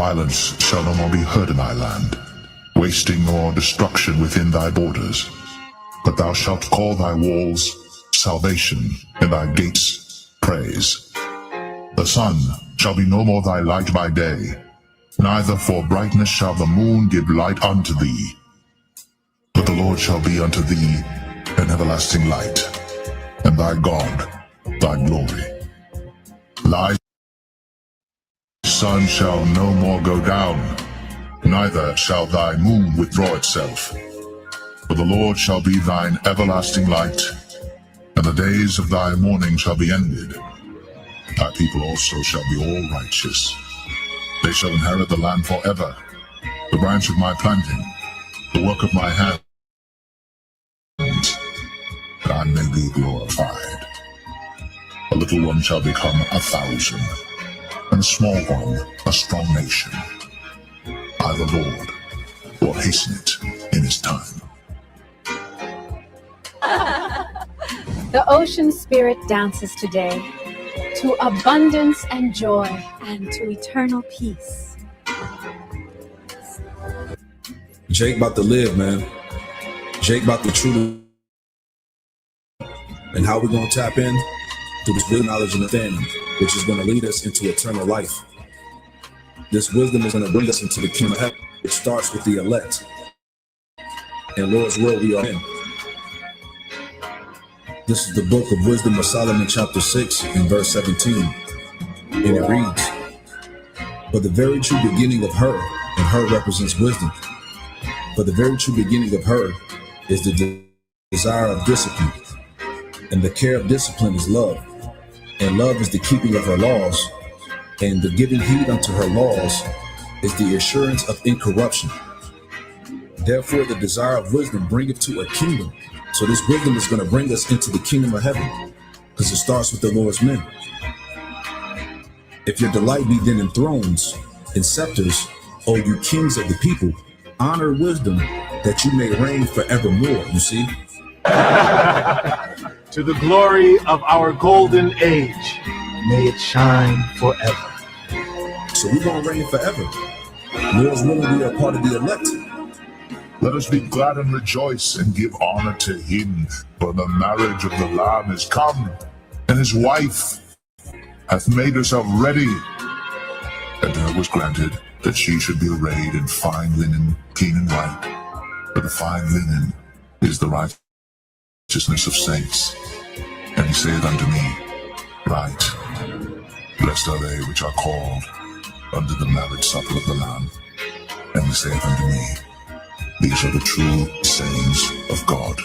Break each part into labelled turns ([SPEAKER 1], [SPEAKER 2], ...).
[SPEAKER 1] Violence shall no more be heard in thy land, wasting nor destruction within thy borders. But thou shalt call thy walls salvation, and thy gates praise. The sun shall be no more thy light by day, neither for brightness shall the moon give light unto thee. But the Lord shall be unto thee an everlasting light, and thy God thy glory. Thy sun shall no more go down, neither shall thy moon withdraw itself. For the Lord shall be thine everlasting light, and the days of thy mourning shall be ended. Thy people also shall be all righteous. They shall inherit the land forever, the branch of my planting, the work of my hands, that I may be glorified. A little one shall become 1,000, and a small one a strong nation. I, the Lord, will hasten it in his time.
[SPEAKER 2] The ocean spirit dances today to abundance and joy and to eternal peace.
[SPEAKER 3] Jake about to live, man. Jake about to truly. And how we going to tap in? Through this real knowledge and understanding, which is going to lead us into eternal life. This wisdom is going to bring us into the kingdom of heaven, which starts with the elect. And Lord's will we are in. This is the book of Wisdom of Solomon, chapter 6, and verse 17. And it reads, "For the very true beginning of her," and her represents wisdom, "for the very true beginning of her is the desire of discipline, and the care of discipline is love, and love is the keeping of her laws, and the giving heed unto her laws is the assurance of incorruption. Therefore the desire of wisdom bringeth to a kingdom." So this wisdom is going to bring us into the kingdom of heaven, because it starts with the Lord's men. "If your delight be then in thrones and scepters, O you kings of the people, honor wisdom, that you may reign forevermore." You see?
[SPEAKER 4] To the glory of our golden age, may it shine forever.
[SPEAKER 3] So we're going to reign forever. Lord's willing, we are part of the elect.
[SPEAKER 1] Let us be glad and rejoice and give honor to him, for the marriage of the Lamb is come, and his wife hath made herself ready. And her was granted that she should be arrayed in fine linen, clean and white. For the fine linen is the righteousness of saints. And he saith unto me, Right, blessed are they which are called unto the marriage supper of the Lamb. And he saith unto me, These are the true sayings of God.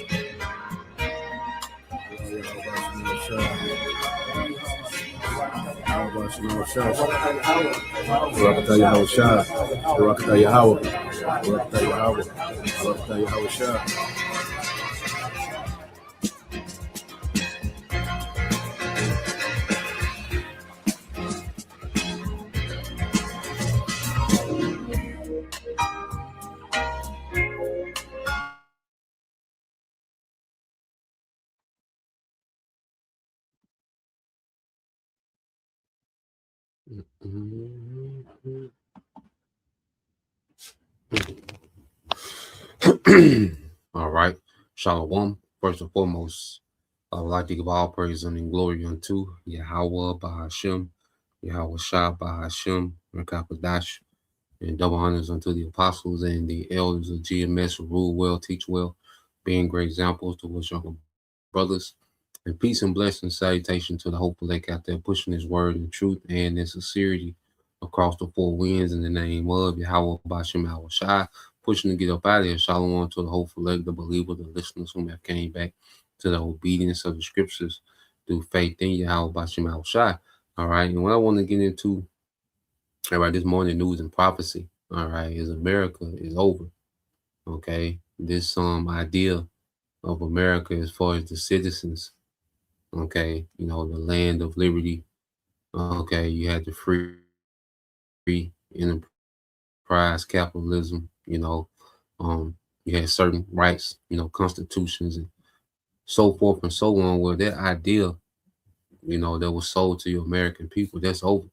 [SPEAKER 5] All right. Shalom. First and foremost, I would like to give all praise and glory unto Yahweh Bahashem, Yahweh Shah Bahashem, Rekapadash, and double honors unto the apostles and the elders of GMS who rule well, teach well, being great examples to us younger brothers. And peace and blessing, salutation to the hopeful elect out there pushing his word in truth and in sincerity across the four winds in the name of Yahweh Bahashem, Yahweh Shah, pushing to get up out of here. Shalom to the hopeful elect, the believer, the listeners who have came back to the obedience of the scriptures through faith in Yahweh Bahashem, Yahweh Shah. All right. And what I want to get into, all right, this morning news and prophecy, all right, is America is over. Okay. This idea of America as far as the citizens, okay, you know, the land of liberty. Okay, you had the free enterprise capitalism, you know, you had certain rights, you know, constitutions and so forth and so on, where that idea, you know, that was sold to your American people, that's over.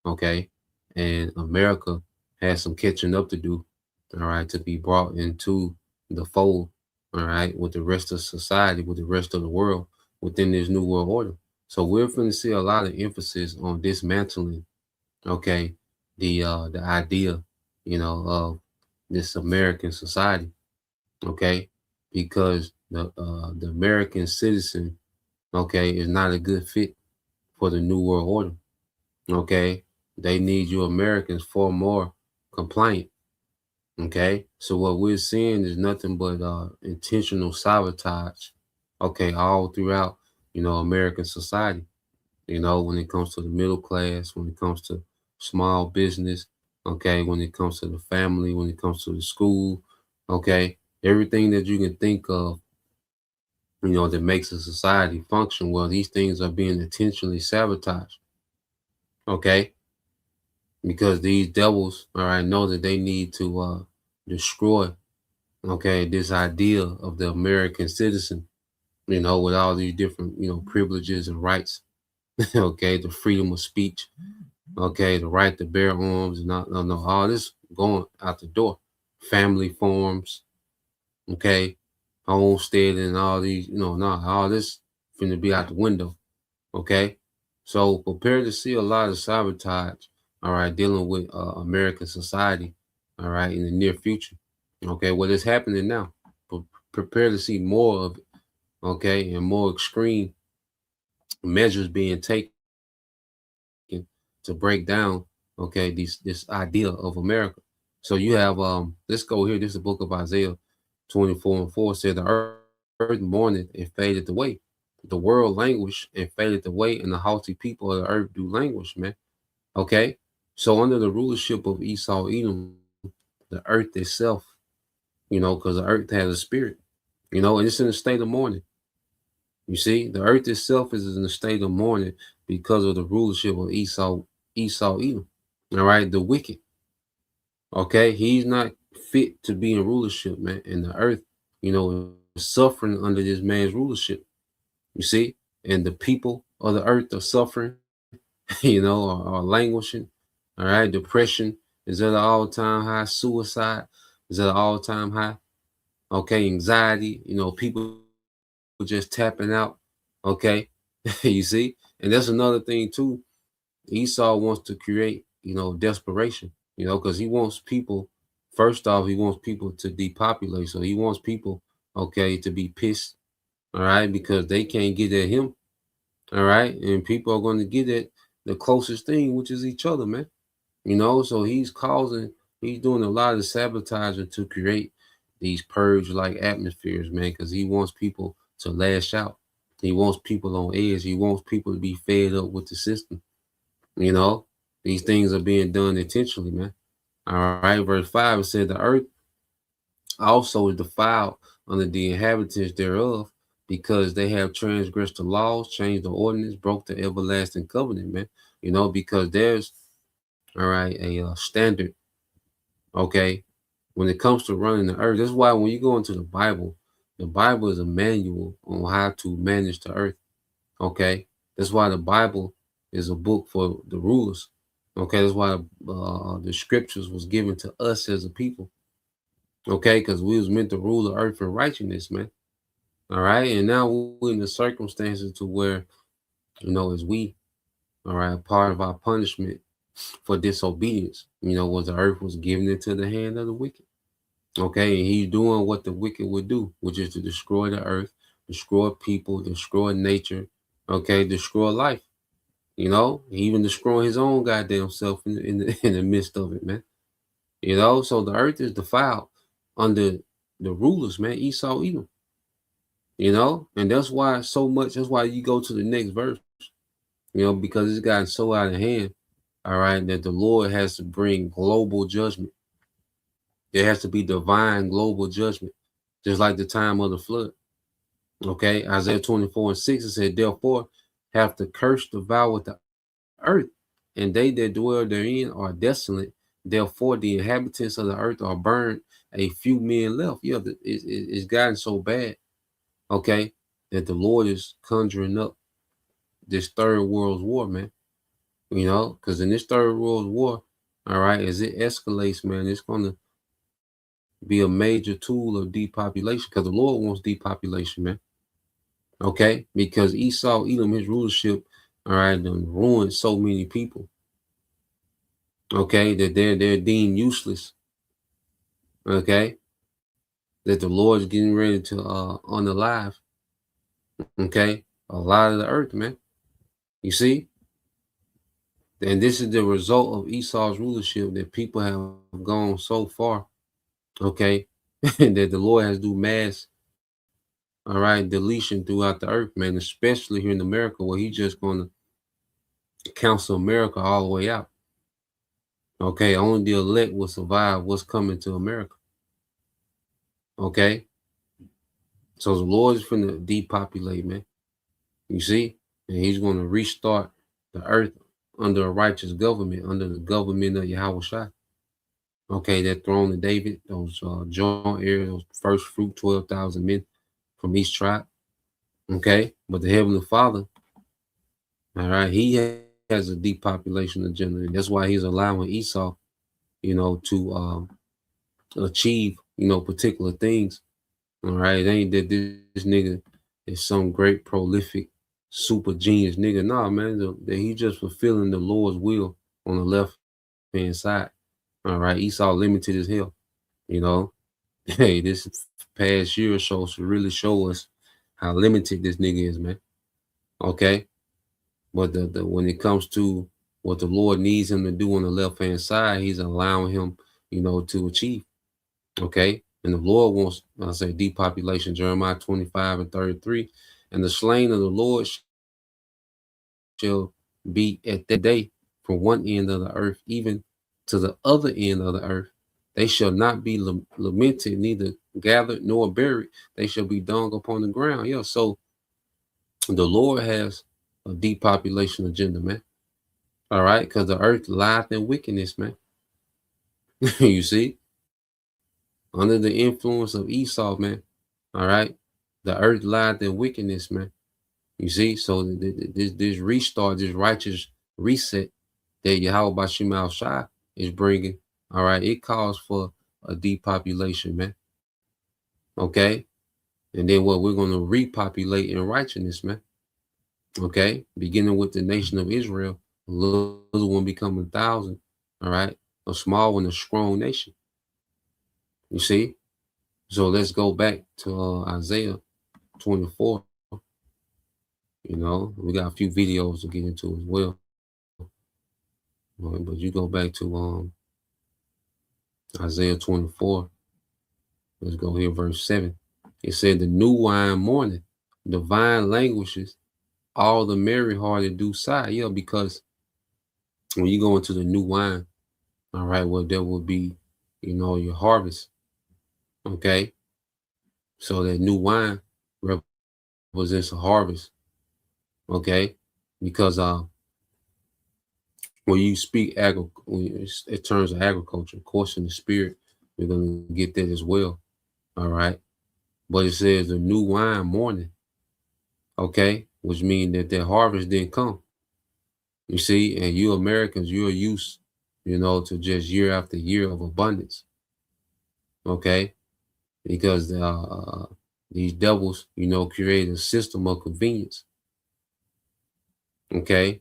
[SPEAKER 5] Okay. And America has some catching up to do, all right, to be brought into the fold, all right, with the rest of society, with the rest of the world within this new world order. So we're going to see a lot of emphasis on dismantling, okay, the idea, of this American society, okay, because the American citizen, okay, is not a good fit for the new world order. Okay, they need you Americans far more compliant. Okay, so what we're seeing is nothing but intentional sabotage. Okay, all throughout, American society. When it comes to the middle class, when it comes to small business, okay, when it comes to the family, when it comes to the school, okay, everything that you can think of, that makes a society function. Well, these things are being intentionally sabotaged. Okay, because these devils, all right, know that they need to destroy, okay, this idea of the American citizen, with all these different, privileges and rights, okay, the freedom of speech, okay, the right to bear arms, and all this going out the door, family forms, okay, homestead, and all these, all this finna be out the window, okay. So prepare to see a lot of sabotage, all right, dealing with American society, all right, in the near future. Okay, what is happening now? Prepare to see more of it, okay, and more extreme measures being taken to break down, okay, this idea of America. So you have let's go here. This is the book of Isaiah 24:4 said the earth mourned and faded away. The world languished and faded away, and the haughty people of the earth do languish, man. Okay. So under the rulership of Esau Edom, the earth itself, because the earth has a spirit, and it's in a state of mourning. You see, the earth itself is in a state of mourning because of the rulership of Esau Edom. All right, the wicked. Okay, he's not fit to be in rulership, man. And the earth, is suffering under this man's rulership. You see, and the people of the earth are suffering, are languishing. All right, depression is at an all-time high. Suicide is at an all-time high. Okay, anxiety, people just tapping out. Okay, you see, and that's another thing too. Esau wants to create, desperation, because he wants people. First off, he wants people to depopulate. So he wants people, okay, to be pissed, all right, because they can't get at him, all right, and people are going to get at the closest thing, which is each other, man. So he's doing a lot of sabotaging to create these purge-like atmospheres, man, because he wants people to lash out. He wants people on edge. He wants people to be fed up with the system. These things are being done intentionally, man. All right, verse 5, it said, the earth also is defiled under the inhabitants thereof, because they have transgressed the laws, changed the ordinance, broke the everlasting covenant, man. Because there's, all right, a standard, okay, when it comes to running the earth. That's why when you go into the Bible is a manual on how to manage the earth, okay? That's why the Bible is a book for the rulers, okay? That's why the scriptures was given to us as a people, okay? Because we was meant to rule the earth in righteousness, man, all right? And now we're in the circumstances to where, as we, all right, part of our punishment for disobedience, was the earth was given into the hand of the wicked. Okay, and he's doing what the wicked would do, which is to destroy the earth, destroy people, destroy nature, okay, destroy life. Even destroying his own goddamn self in the midst of it, man. So the earth is defiled under the rulers, man, Esau Edom. And that's why that's why you go to the next verse, because it's gotten so out of hand, all right, that the Lord has to bring global judgment. There has to be divine global judgment, just like the time of the flood. Okay, Isaiah 24:6, it said, therefore have the curse devoured the earth, and they that dwell therein are desolate. Therefore the inhabitants of the earth are burned, a few men left. Yeah, it's gotten so bad, okay, that the Lord is conjuring up this third world war, man. Because in this third world war, all right, as it escalates, man, it's going to be a major tool of depopulation because the Lord wants depopulation, man. Okay, because Esau, Edom, his rulership, all right, done ruined so many people. Okay, that they're deemed useless. Okay, that the Lord's getting ready to unalive. Okay, a lot of the earth, man. You see, and this is the result of Esau's rulership, that people have gone so far. Okay, that the Lord has do mass, all right, deletion throughout the earth, man, especially here in America, where He's just going to counsel America all the way out. Okay, only the elect will survive what's coming to America. Okay, so the Lord is going to depopulate, man. You see, and He's going to restart the earth under a righteous government, under the government of Yahweh Shai. Okay, that throne of David, those joint heirs, those first fruit, 12,000 men from each tribe. Okay, but the Heavenly Father, all right, He has a depopulation agenda, and that's why He's allowing Esau, to achieve, particular things. All right, it ain't that this nigga is some great prolific super genius nigga. Nah, man, that he just fulfilling the Lord's will on the left hand side. All right, Esau limited as hell. Hey, this past year or so should really show us how limited this nigga is, man. Okay, but the when it comes to what the Lord needs him to do on the left hand side, He's allowing him, to achieve. Okay, and the Lord wants, I say, depopulation. Jeremiah 25:33, and the slain of the Lord shall be at that day from one end of the earth even to the other end of the earth. They shall not be lamented, neither gathered nor buried. They shall be dung upon the ground. Yeah, so the Lord has a depopulation agenda, man. All right, because the earth lieth in wickedness, man. You see, under the influence of Esau, man. All right, the earth lieth in wickedness, man. You see, so this restart, this righteous reset that Yahweh Bashim Al Shai is bringing, all right, it calls for a depopulation, man. Okay, and then what, we're going to repopulate in righteousness, man. Okay, beginning with the nation of Israel, a little one become 1,000, all right, a small one, a strong nation. You see, so let's go back to Isaiah 24. We got a few videos to get into as well. But you go back to Isaiah 24. Let's go here, verse 7. It said, the new wine mourneth, the vine languishes, all the merry hearted do sigh. Yeah, because when you go into the new wine, all right, well, there will be, your harvest. Okay. So that new wine represents a harvest. Okay. Because when you speak in terms of agriculture, of course, in the spirit, we're going to get that as well. All right. But it says the new wine mourning. Okay. Which means that their harvest didn't come. You see, and you Americans, you're used, to just year after year of abundance. Okay. Because these devils, create a system of convenience. Okay.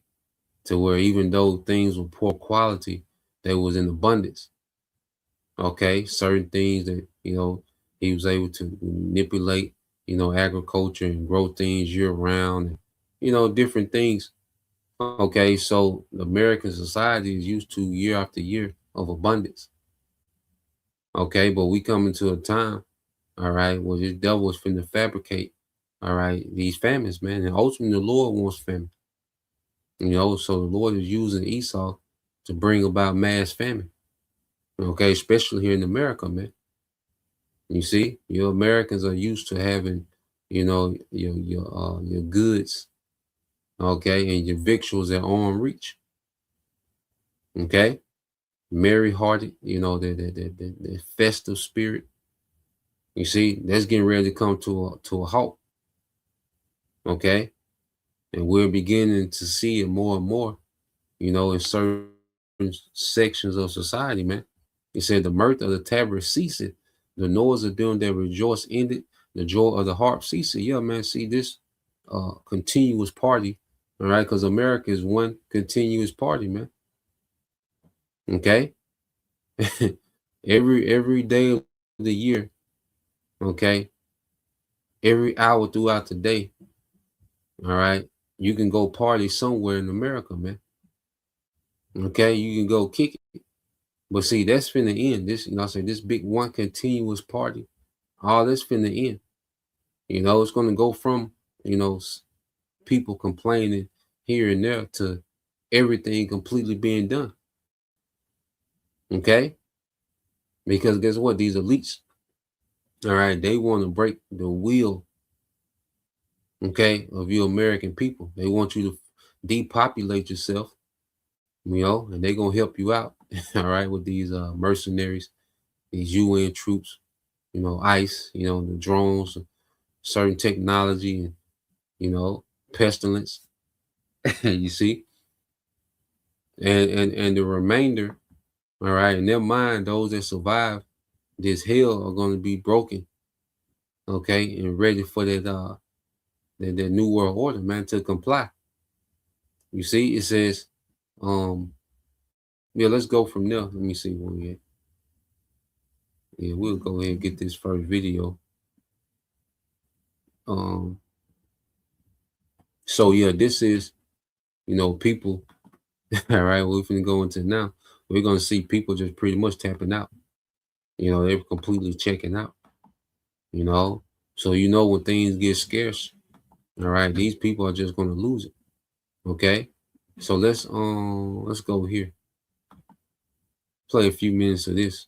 [SPEAKER 5] To where even though things were poor quality, they was in abundance. Okay, certain things that he was able to manipulate, agriculture and grow things year round, and different things. Okay, so the American society is used to year after year of abundance. Okay, but we come into a time, all right, where this devil is finna fabricate, all right, these famines, man, and ultimately the Lord wants famine. So the Lord is using Esau to bring about mass famine. Okay, especially here in America, man. You see, you Americans are used to having, your goods, okay, and your victuals at arm's reach. Okay, merry-hearted, the festive spirit. You see, that's getting ready to come to a halt. Okay. And we're beginning to see it more and more, in certain sections of society, man. He said, the mirth of the tabret ceaseth, the noise of them that rejoice ended, the joy of the harp ceaseth. Yeah, man, see this continuous party, all right? Because America is one continuous party, man. Okay? every day of the year, okay? Every hour throughout the day, all right? You can go party somewhere in America, man. Okay, you can go kick it. But see, that's finna end. This, you know, I say this big one continuous party, all this finna end. You know, it's gonna go from, you know, people complaining here and there to everything completely being done. Okay? Because guess what? These elites, all right, they want to break the will, okay, of you American people. They want you to depopulate yourself, you know, and they're gonna help you out, all right, with these mercenaries, these UN troops, you know, ICE, you know, the drones, certain technology, and you know, pestilence. You see, and the remainder, all right, in their mind, those that survive this hell are going to be broken, okay, and ready for that that new world order, man, to comply. You see, it says, yeah, let's go from there. Let me see where we at. Yeah, we'll go ahead and get this first video. So yeah, this is, you know, people. All right, we're gonna go into now. We're gonna see people just pretty much tapping out. You know, they're completely checking out. You know, so you know when things get scarce, all right, these people are just gonna lose it. Okay, so let's go here. Play a few minutes of this.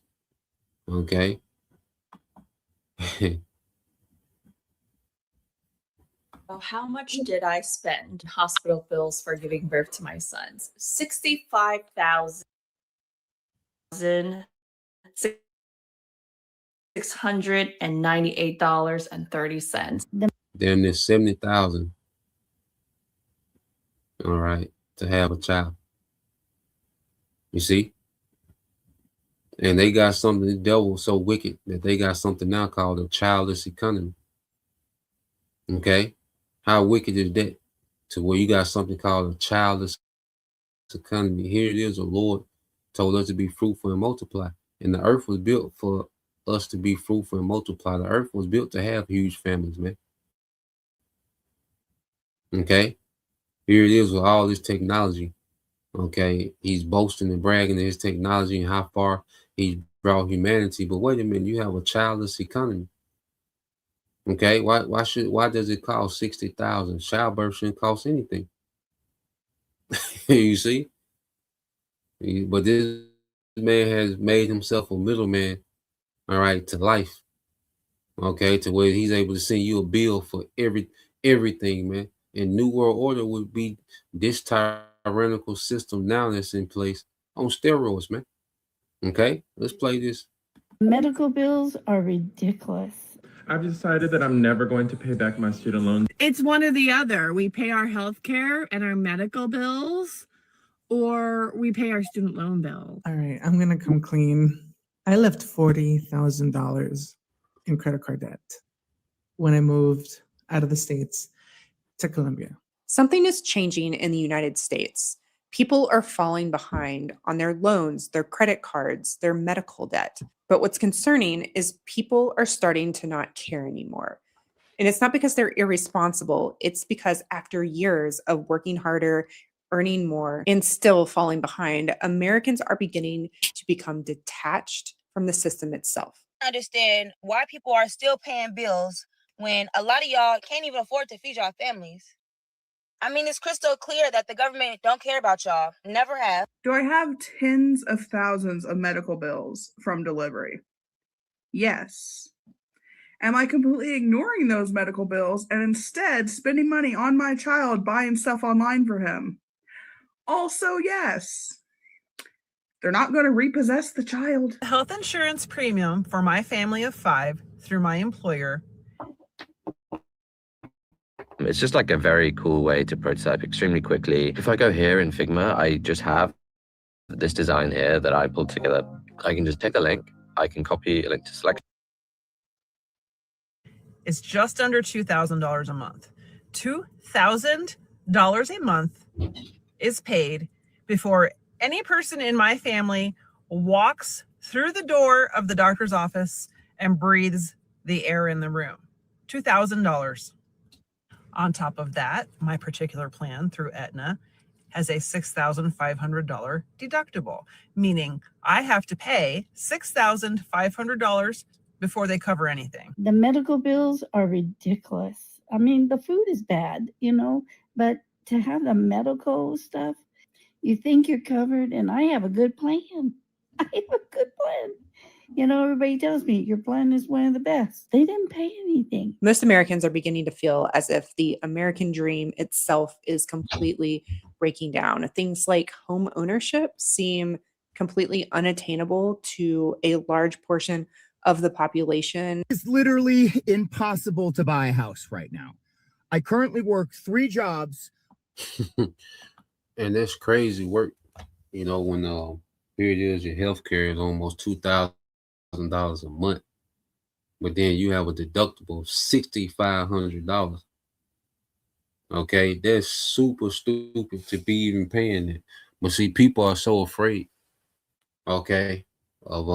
[SPEAKER 5] Okay.
[SPEAKER 6] Well, how much did I spend hospital bills for giving birth to my sons? $65,698.30.
[SPEAKER 5] Damn near 70,000. All right, to have a child. You see? And they got something, the devil so wicked that they got something now called a childless economy. Okay? How wicked is that? To where you got something called a childless economy. Here it is, the Lord told us to be fruitful and multiply. And the earth was built for us to be fruitful and multiply. The earth was built to have huge families, man. Okay? Here it is with all this technology. Okay? He's boasting and bragging of his technology and how far he brought humanity. But wait a minute, you have a childless economy. Okay, why does it cost 60,000? Childbirth shouldn't cost anything. You see? But this man has made himself a middleman, all right, to life. Okay, to where he's able to send you a bill for everything, man. And New World Order would be this tyrannical system now that's in place on steroids, man. Okay, let's play this.
[SPEAKER 7] Medical bills are ridiculous.
[SPEAKER 8] I've decided that I'm never going to pay back my student loans.
[SPEAKER 9] It's one or the other. We pay our health care and our medical bills, or we pay our student loan bill.
[SPEAKER 10] All right, I'm going to come clean. I left $40,000 in credit card debt when I moved out of the States to Colombia.
[SPEAKER 11] Something is changing in the United States. People are falling behind on their loans, their credit cards, their medical debt. But what's concerning is people are starting to not care anymore. And it's not because they're irresponsible. It's because after years of working harder, earning more, and still falling behind, Americans are beginning to become detached from the system itself.
[SPEAKER 12] I understand why people are still paying bills when a lot of y'all can't even afford to feed y'all families. I mean, it's crystal clear that the government don't care about y'all. Never have.
[SPEAKER 13] Do I have tens of thousands of medical bills from delivery? Yes. Am I completely ignoring those medical bills and instead spending money on my child buying stuff online for him? Also, yes. They're not going to repossess the child.
[SPEAKER 9] Health insurance premium for my family of 5 through my employer.
[SPEAKER 14] It's just like a very cool way to prototype extremely quickly. If I go here in Figma, I just have this design here that I pulled together, I can just take the link, I can copy a link to select.
[SPEAKER 9] It's just under $2,000 a month. $2,000 a month is paid before any person in my family walks through the door of the doctor's office and breathes the air in the room. $2,000. On top of that, my particular plan through Aetna has a $6,500 deductible, meaning I have to pay $6,500 before they cover anything.
[SPEAKER 7] The medical bills are ridiculous. I mean, the food is bad, but to have the medical stuff, you think you're covered, and I have a good plan. I have a good plan. Everybody tells me your plan is one of the best. They didn't pay anything.
[SPEAKER 11] Most Americans are beginning to feel as if the American dream itself is completely breaking down. Things like home ownership seem completely unattainable to a large portion of the population.
[SPEAKER 15] It's literally impossible to buy a house right now. I currently work 3 jobs.
[SPEAKER 5] And that's crazy work. When here it is, your health care is almost $2,000 a month, but then you have a deductible of $6,500. Okay, that's super stupid to be even paying that. But see, people are so afraid, okay, of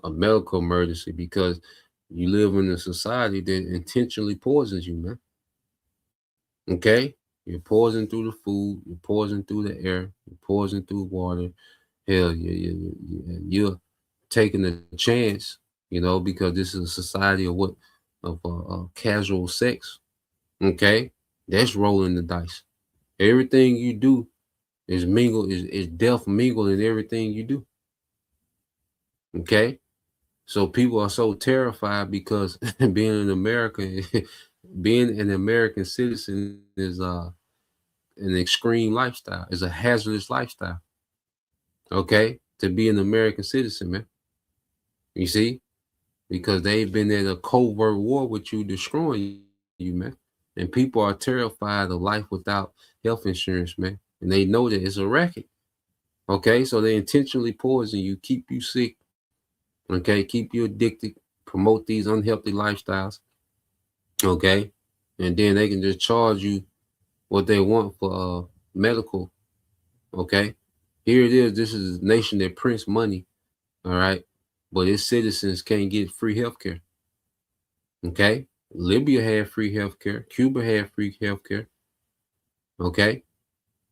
[SPEAKER 5] a medical emergency because you live in a society that intentionally poisons you, man. Okay, you're poisoning through the food, you're poisoning through the air, you're poisoning through water. Hell, you're taking a chance, because this is a society of casual sex. Okay, that's rolling the dice. Everything you do is death mingled in everything you do. Okay, so people are so terrified because being an American citizen is an extreme lifestyle, is a hazardous lifestyle. Okay, to be an American citizen, man. You see, because they've been in a covert war with you, destroying you, man. And people are terrified of life without health insurance, man. And they know that it's a racket. Okay, so they intentionally poison you, keep you sick. Okay, keep you addicted, promote these unhealthy lifestyles. Okay, and then they can just charge you what they want for medical. Okay, here it is. This is a nation that prints money. All right, but its citizens can't get free healthcare. Okay, Libya had free healthcare. Cuba had free healthcare. Okay,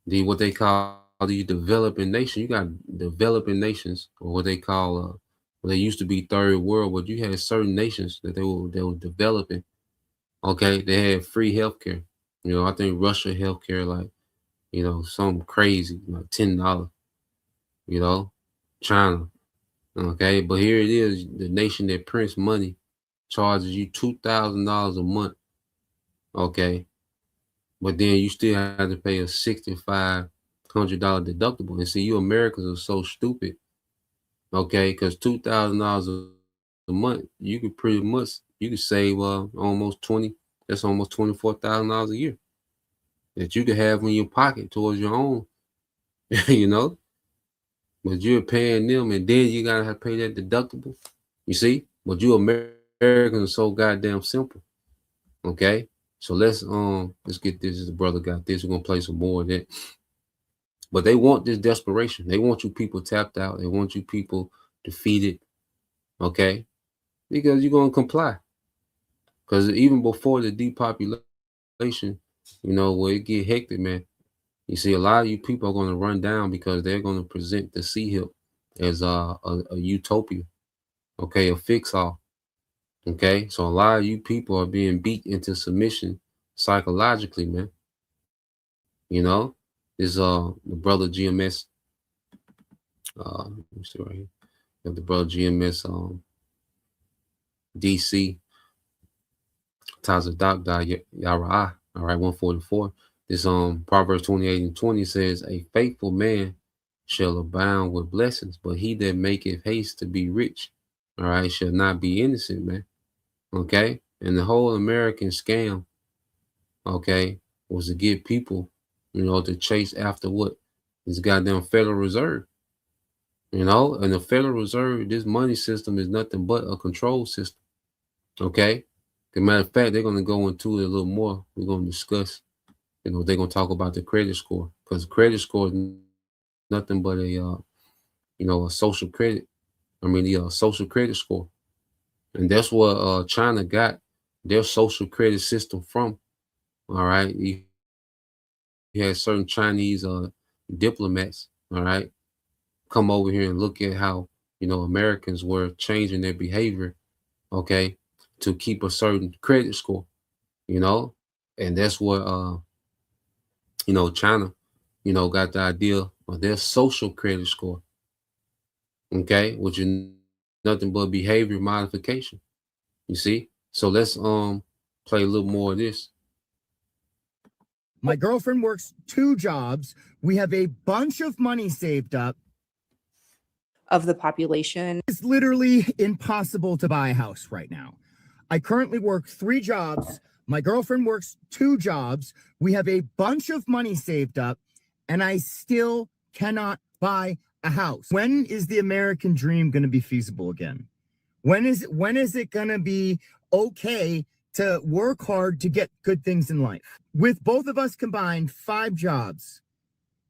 [SPEAKER 5] what they call the developing nation. You got developing nations, or what they call they used to be third world, but you had certain nations that they were developing. Okay, they had free healthcare. I think Russia healthcare like, something crazy, like $10. China. Okay, but here it is, the nation that prints money charges you $2,000 a month. Okay, but then you still have to pay a $6,500 deductible. And see, you Americans are so stupid. Okay, because $2,000 a month, you could save almost $24,000 a year that you could have in your pocket towards your own, but you're paying them, and then you gotta have to pay that deductible. You see, but you Americans are so goddamn simple. Okay, so let's get this. The brother got this. We're gonna play some more of that. But they want this desperation. They want you people tapped out. They want you people defeated. Okay, because you're gonna comply. Because even before the depopulation, where it get hectic, man. You see, a lot of you people are going to run down because they're going to present the CHIP as a utopia, okay, a fix-all, okay? So a lot of you people are being beat into submission psychologically, man. This the brother GMS, let me see right here. You have the brother GMS DC, Tazadak Yara, all right, 144. This Proverbs 28:20 says, "A faithful man shall abound with blessings, but he that maketh haste to be rich, all right, shall not be innocent," man. Okay, and the whole American scam, okay, was to get people, to chase after what? This goddamn Federal Reserve. You know, and the Federal Reserve, this money system is nothing but a control system. Okay. As a matter of fact, they're going to go into it a little more. We're going to discuss, you know, they're going to talk about the credit score, because credit score is nothing but a, you know, a social credit. Social credit score. And that's what China got their social credit system from. All right. You had certain Chinese diplomats, all right, come over here and look at how, you know, Americans were changing their behavior, okay, to keep a certain credit score, you know, and that's what you know, China, you know, got the idea of their social credit score, okay, which is nothing but behavior modification. You see? So let's play a little more of this.
[SPEAKER 15] My girlfriend works 2 jobs. We have a bunch of money saved up.
[SPEAKER 11] Of the population.
[SPEAKER 15] It's literally impossible to buy a house right now. I currently work 3 jobs. My girlfriend works 2 jobs. We have a bunch of money saved up, and I still cannot buy a house. When is the American dream going to be feasible again? When is it going to be okay to work hard to get good things in life? With both of us combined, 5 jobs,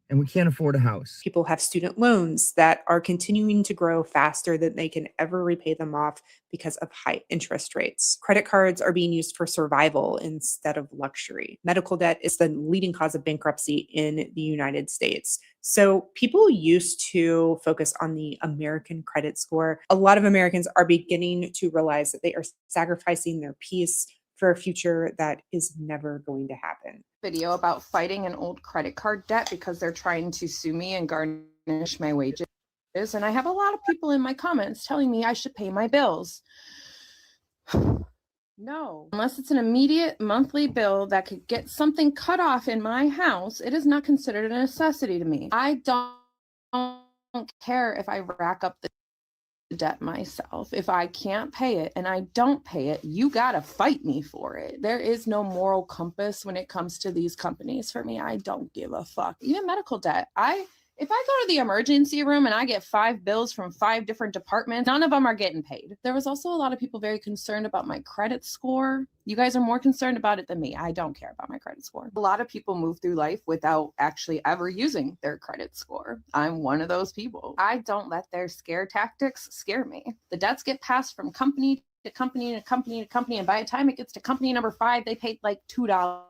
[SPEAKER 15] and we can't afford a house.
[SPEAKER 11] People have student loans that are continuing to grow faster than they can ever repay them off because of high interest rates. Credit cards are being used for survival instead of luxury. Medical debt is the leading cause of bankruptcy in the United States. So people used to focus on the American credit score. A lot of Americans are beginning to realize that they are sacrificing their peace for a future that is never going to happen.
[SPEAKER 16] Video about fighting an old credit card debt because they're trying to sue me and garnish my wages. And I have a lot of people in my comments telling me I should pay my bills. No, unless it's an immediate monthly bill that could get something cut off in my house, it is not considered a necessity to me. I don't care if I rack up the debt myself. If I can't pay it and I don't pay it, you gotta fight me for it. There is no moral compass when it comes to these companies for me. I don't give a fuck. Even medical debt. If I go to the emergency room and I get 5 bills from 5 different departments, none of them are getting paid. There was also a lot of people very concerned about my credit score. You guys are more concerned about it than me. I don't care about my credit score. A lot of people move through life without actually ever using their credit score. I'm one of those people. I don't let their scare tactics scare me. The debts get passed from company to company to company to company, and by the time it gets to company number 5, they paid like $2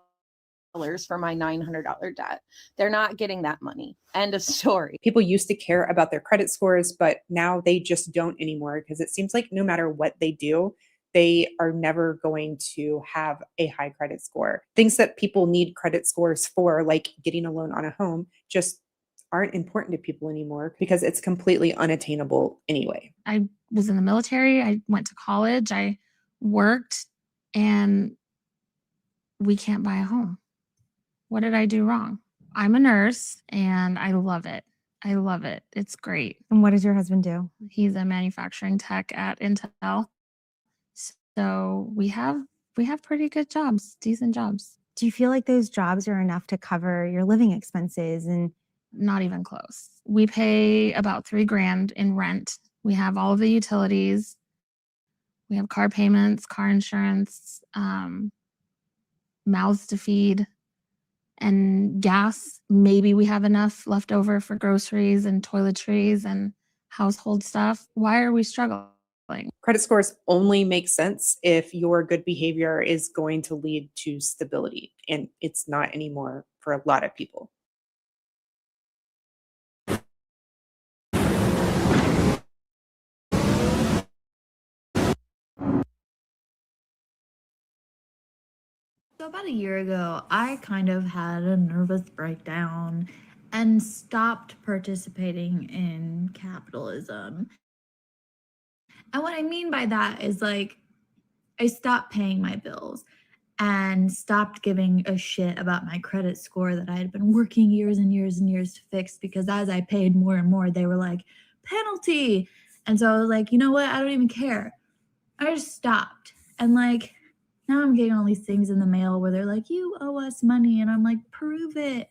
[SPEAKER 16] for my $900 debt. They're not getting that money. End of story.
[SPEAKER 11] People used to care about their credit scores, but now they just don't anymore because it seems like no matter what they do, they are never going to have a high credit score. Things that people need credit scores for, like getting a loan on a home, just aren't important to people anymore because it's completely unattainable anyway.
[SPEAKER 17] I was in the military. I went to college. I worked, and we can't buy a home. What did I do wrong? I'm a nurse and I love it. I love it. It's great.
[SPEAKER 18] And what does your husband do?
[SPEAKER 17] He's a manufacturing tech at Intel. So we have pretty good jobs, decent jobs.
[SPEAKER 18] Do you feel like those jobs are enough to cover your living expenses? And
[SPEAKER 17] not even close. We pay about $3,000 in rent. We have all of the utilities. We have car payments, car insurance, mouths to feed. And gas, maybe we have enough left over for groceries and toiletries and household stuff. Why are we struggling?
[SPEAKER 11] Credit scores only make sense if your good behavior is going to lead to stability, and it's not anymore for a lot of people.
[SPEAKER 19] So about a year ago, I kind of had a nervous breakdown and stopped participating in capitalism. And what I mean by that is, like, I stopped paying my bills and stopped giving a shit about my credit score that I had been working years and years and years to fix, because as I paid more and more, they were like, penalty. And so I was like, you know what? I don't even care. I just stopped. And like, now I'm getting all these things in the mail where they're like, you owe us money. And I'm like, prove it.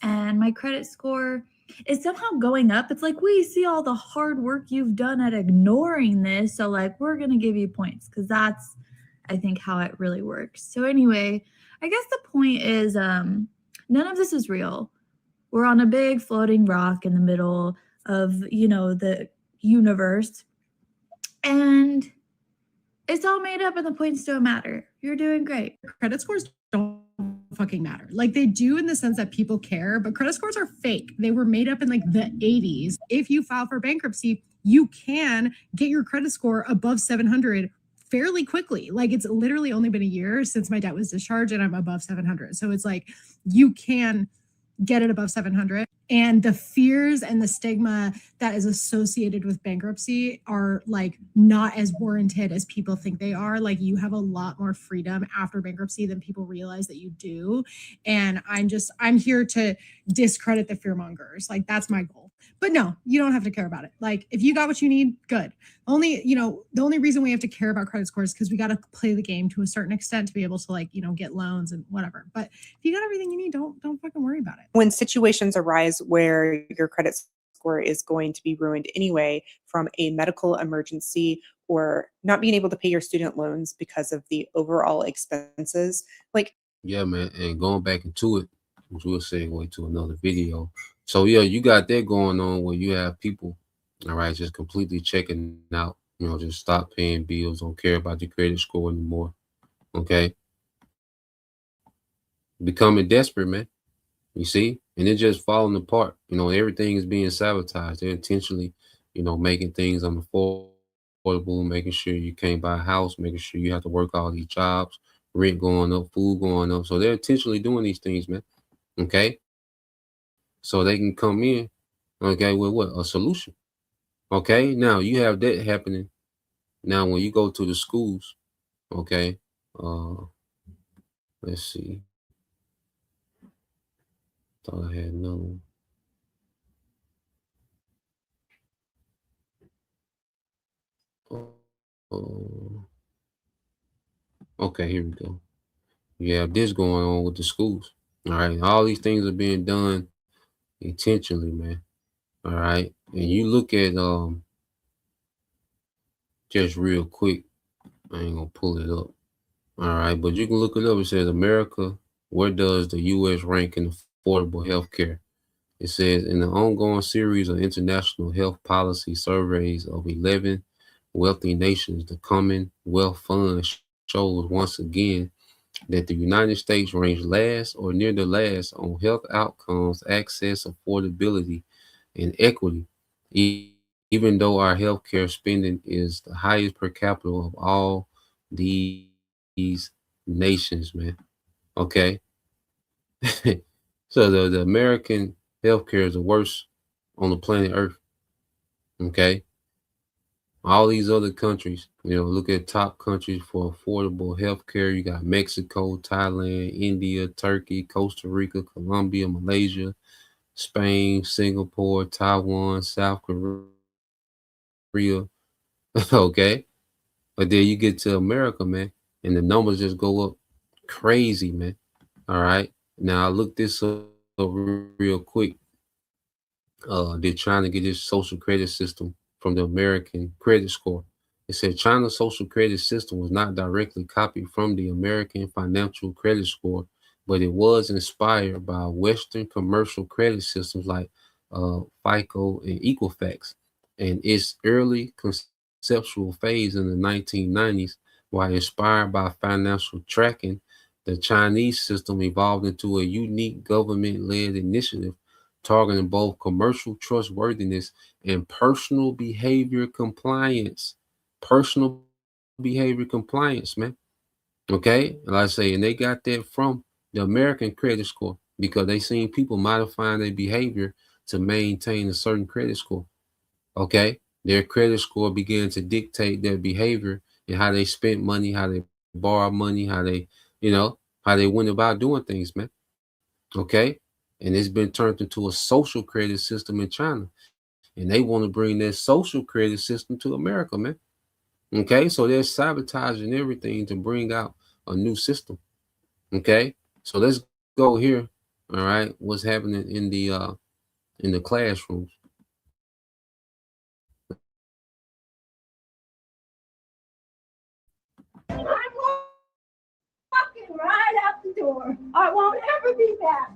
[SPEAKER 19] And my credit score is somehow going up. It's like, we see all the hard work you've done at ignoring this, so like we're gonna give you points, because that's, I think, how it really works. So anyway, I guess the point is none of this is real. We're on a big floating rock in the middle of, the universe, and it's all made up and the points don't matter. You're doing great.
[SPEAKER 20] Credit scores don't fucking matter. Like, they do in the sense that people care, but credit scores are fake. They were made up in like the 80s. If you file for bankruptcy, you can get your credit score above 700 fairly quickly. Like, it's literally only been a year since my debt was discharged and I'm above 700. So it's like you can get it above 700. And the fears and the stigma that is associated with bankruptcy are like not as warranted as people think they are. Like, you have a lot more freedom after bankruptcy than people realize that you do. And I'm here to discredit the fearmongers. Like, that's my goal. But no, you don't have to care about it. Like, if you got what you need, good. The only reason we have to care about credit scores is because we got to play the game to a certain extent to be able to get loans and whatever. But if you got everything you need, don't fucking worry about it.
[SPEAKER 11] When situations arise where your credit score is going to be ruined anyway from a medical emergency or not being able to pay your student loans because of the overall expenses,
[SPEAKER 5] Yeah, man. And going back into it, which we'll segue to another video. So yeah, you got that going on where you have people, all right, just completely checking out, just stop paying bills, don't care about your credit score anymore. Okay. Becoming desperate, man. You see? And it's just falling apart. Everything is being sabotaged. They're intentionally, making things unaffordable, making sure you can't buy a house, making sure you have to work all these jobs, rent going up, food going up. So they're intentionally doing these things, man. Okay. So they can come in, okay, with what? A solution. Okay. Now you have that happening. Now, when you go to the schools, okay, let's see. Thought I had another one. Okay, here we go. You have this going on with the schools. All right. All these things are being done intentionally, man. All right. And you look at just real quick. I ain't gonna pull it up. All right, but you can look it up. It says, America, where does the U.S. rank in affordable health care? It says, in the ongoing series of international health policy surveys of 11 wealthy nations, the Commonwealth Fund shows once again that the United States ranks last or near the last on health outcomes, access, affordability, and equity, even though our healthcare spending is the highest per capita of all these nations, man. Okay. So the American healthcare is the worst on the planet Earth. Okay. All these other countries, look at top countries for affordable healthcare. You got Mexico, Thailand, India, Turkey, Costa Rica, Colombia, Malaysia, Spain, Singapore, Taiwan, South Korea. Okay. But then you get to America, man, and the numbers just go up crazy, man. All right. Now I looked this up real quick. They're trying to get this social credit system from the American credit score. It said China's social credit system was not directly copied from the American financial credit score, but it was inspired by Western commercial credit systems like FICO and Equifax. And its early conceptual phase in the 1990s, while inspired by financial tracking, the Chinese system evolved into a unique government-led initiative targeting both commercial trustworthiness and personal behavior compliance. Personal behavior compliance, man. Okay, like I say, and they got that from the American credit score because they seen people modifying their behavior to maintain a certain credit score. Okay, their credit score began to dictate their behavior and how they spent money, how they borrow money, how they, how they went about doing things, man. Okay, and it's been turned into a social credit system in China, and they want to bring their social credit system to America, man. Okay, so they're sabotaging everything to bring out a new system. Okay, so let's go here. All right, what's happening in the in the classrooms.
[SPEAKER 21] I'm walking right out the door. I won't ever be back.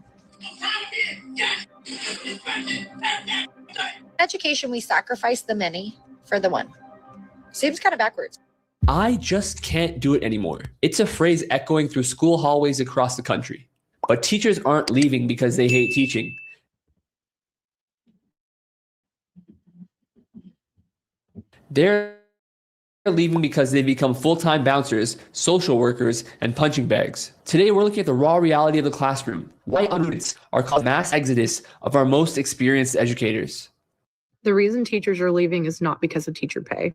[SPEAKER 22] Education, we sacrifice the many for the one. Seems kind of backwards.
[SPEAKER 23] I just can't do it anymore. It's a phrase echoing through school hallways across the country. But teachers aren't leaving because they hate teaching. They're leaving because they become full-time bouncers, social workers, and punching bags. Today, we're looking at the raw reality of the classroom. Why students are causing mass exodus of our most experienced educators.
[SPEAKER 24] The reason teachers are leaving is not because of teacher pay.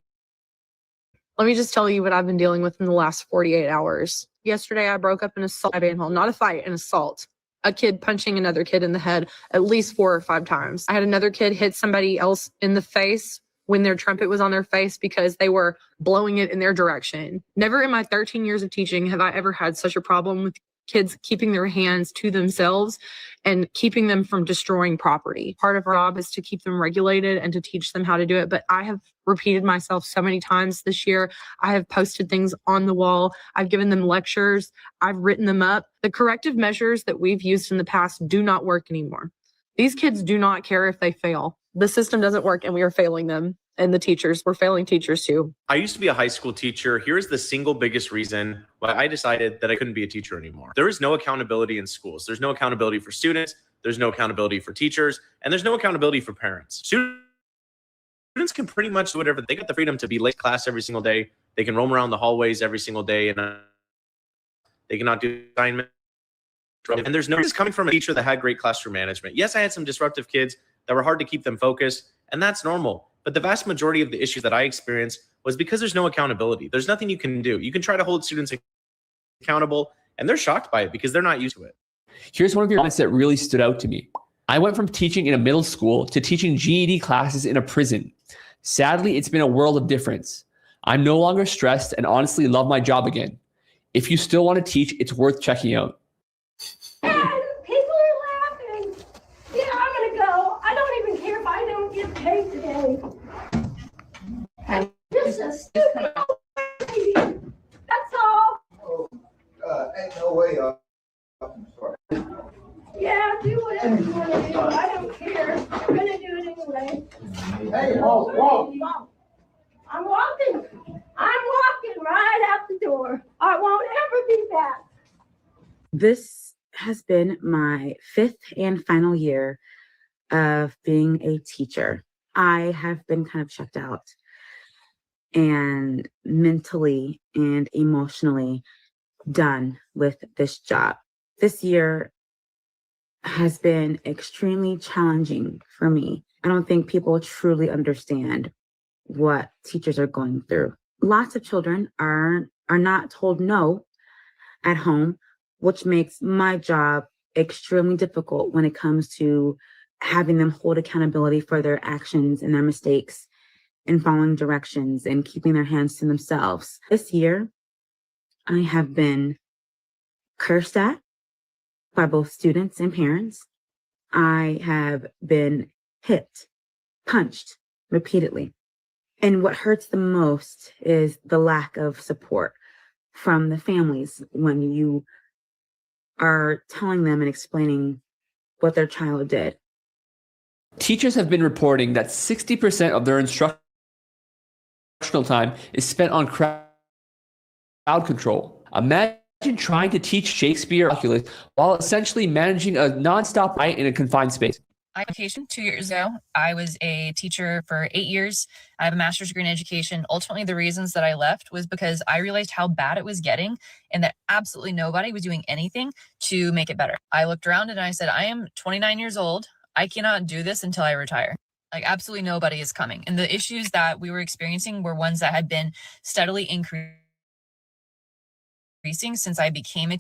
[SPEAKER 24] Let me just tell you what I've been dealing with in the last 48 hours. Yesterday, I broke up an assault at Banhall, not a fight, an assault. A kid punching another kid in the head at least 4 or 5 times. I had another kid hit somebody else in the face when their trumpet was on their face because they were blowing it in their direction. Never in my 13 years of teaching have I ever had such a problem with kids keeping their hands to themselves and keeping them from destroying property. Part of our job is to keep them regulated and to teach them how to do it. But I have repeated myself so many times this year. I have posted things on the wall. I've given them lectures. I've written them up. The corrective measures that we've used in the past do not work anymore. These kids do not care if they fail. The system doesn't work and we are failing them. And the teachers, we're failing teachers too.
[SPEAKER 25] I used to be a high school teacher. Here's the single biggest reason why I decided that I couldn't be a teacher anymore. There is no accountability in schools. There's no accountability for students. There's no accountability for teachers. And there's no accountability for parents. Students can pretty much do whatever. They got the freedom to be late class every single day. They can roam around the hallways every single day. And they cannot do assignments. And there's no, this is coming from a teacher that had great classroom management. Yes, I had some disruptive kids that were hard to keep them focused. And that's normal. But the vast majority of the issues that I experienced was because there's no accountability. There's nothing you can do. You can try to hold students accountable, and they're shocked by it because they're not used to it.
[SPEAKER 23] Here's one of your comments that really stood out to me. I went from teaching in a middle school to teaching GED classes in a prison. Sadly, it's been a world of difference. I'm no longer stressed and honestly love my job again. If you still want to teach, it's worth checking out.
[SPEAKER 21] And people are laughing. Yeah, I'm going to go. I don't even care if I don't get paid today. This is a stupid old lady. That's all.
[SPEAKER 26] Oh, ain't no way. I'm sorry.
[SPEAKER 21] Yeah, do whatever you want to do. I don't care. I'm going to do it anyway.
[SPEAKER 26] Hey, walk.
[SPEAKER 21] I'm walking. I'm walking right out the door. I won't ever be back.
[SPEAKER 27] This has been my 5th and final year of being a teacher. I have been kind of checked out and mentally and emotionally done with this job. This year has been extremely challenging for me. I don't think people truly understand what teachers are going through. Lots of children are not told no at home, which makes my job extremely difficult when it comes to having them hold accountability for their actions and their mistakes and following directions and keeping their hands to themselves. This year, I have been cursed at by both students and parents. I have been hit, punched repeatedly. And what hurts the most is the lack of support from the families when you are telling them and explaining what their child did.
[SPEAKER 23] Teachers have been reporting that 60% of their instructional time is spent on crowd control. Imagine trying to teach Shakespeare or calculus while essentially managing a nonstop riot in a confined space.
[SPEAKER 28] Education 2 years ago. I was a teacher for 8 years. I have a master's degree in education. Ultimately, the reasons that I left was because I realized how bad it was getting and that absolutely nobody was doing anything to make it better. I looked around and I said, I am 29 years old. I cannot do this until I retire. Like absolutely nobody is coming. And the issues that we were experiencing were ones that had been steadily increasing since I became a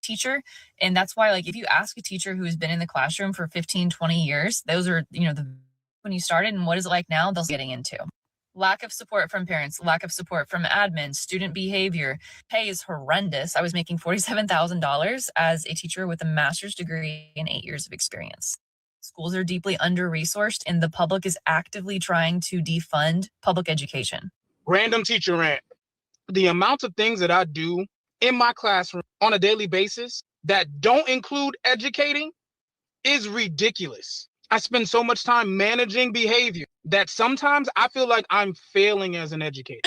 [SPEAKER 28] teacher. And that's why, like, if you ask a teacher who has been in the classroom for 15, 20 years, those are, when you started and what is it like now, they'll getting into. Lack of support from parents, lack of support from admin, student behavior. Pay is horrendous. I was making $47,000 as a teacher with a master's degree and 8 years of experience. Schools are deeply under-resourced, and the public is actively trying to defund public education.
[SPEAKER 1] Random teacher rant. The amount of things that I do in my classroom on a daily basis that don't include educating is ridiculous. I spend so much time managing behavior that sometimes I feel like I'm failing as an educator.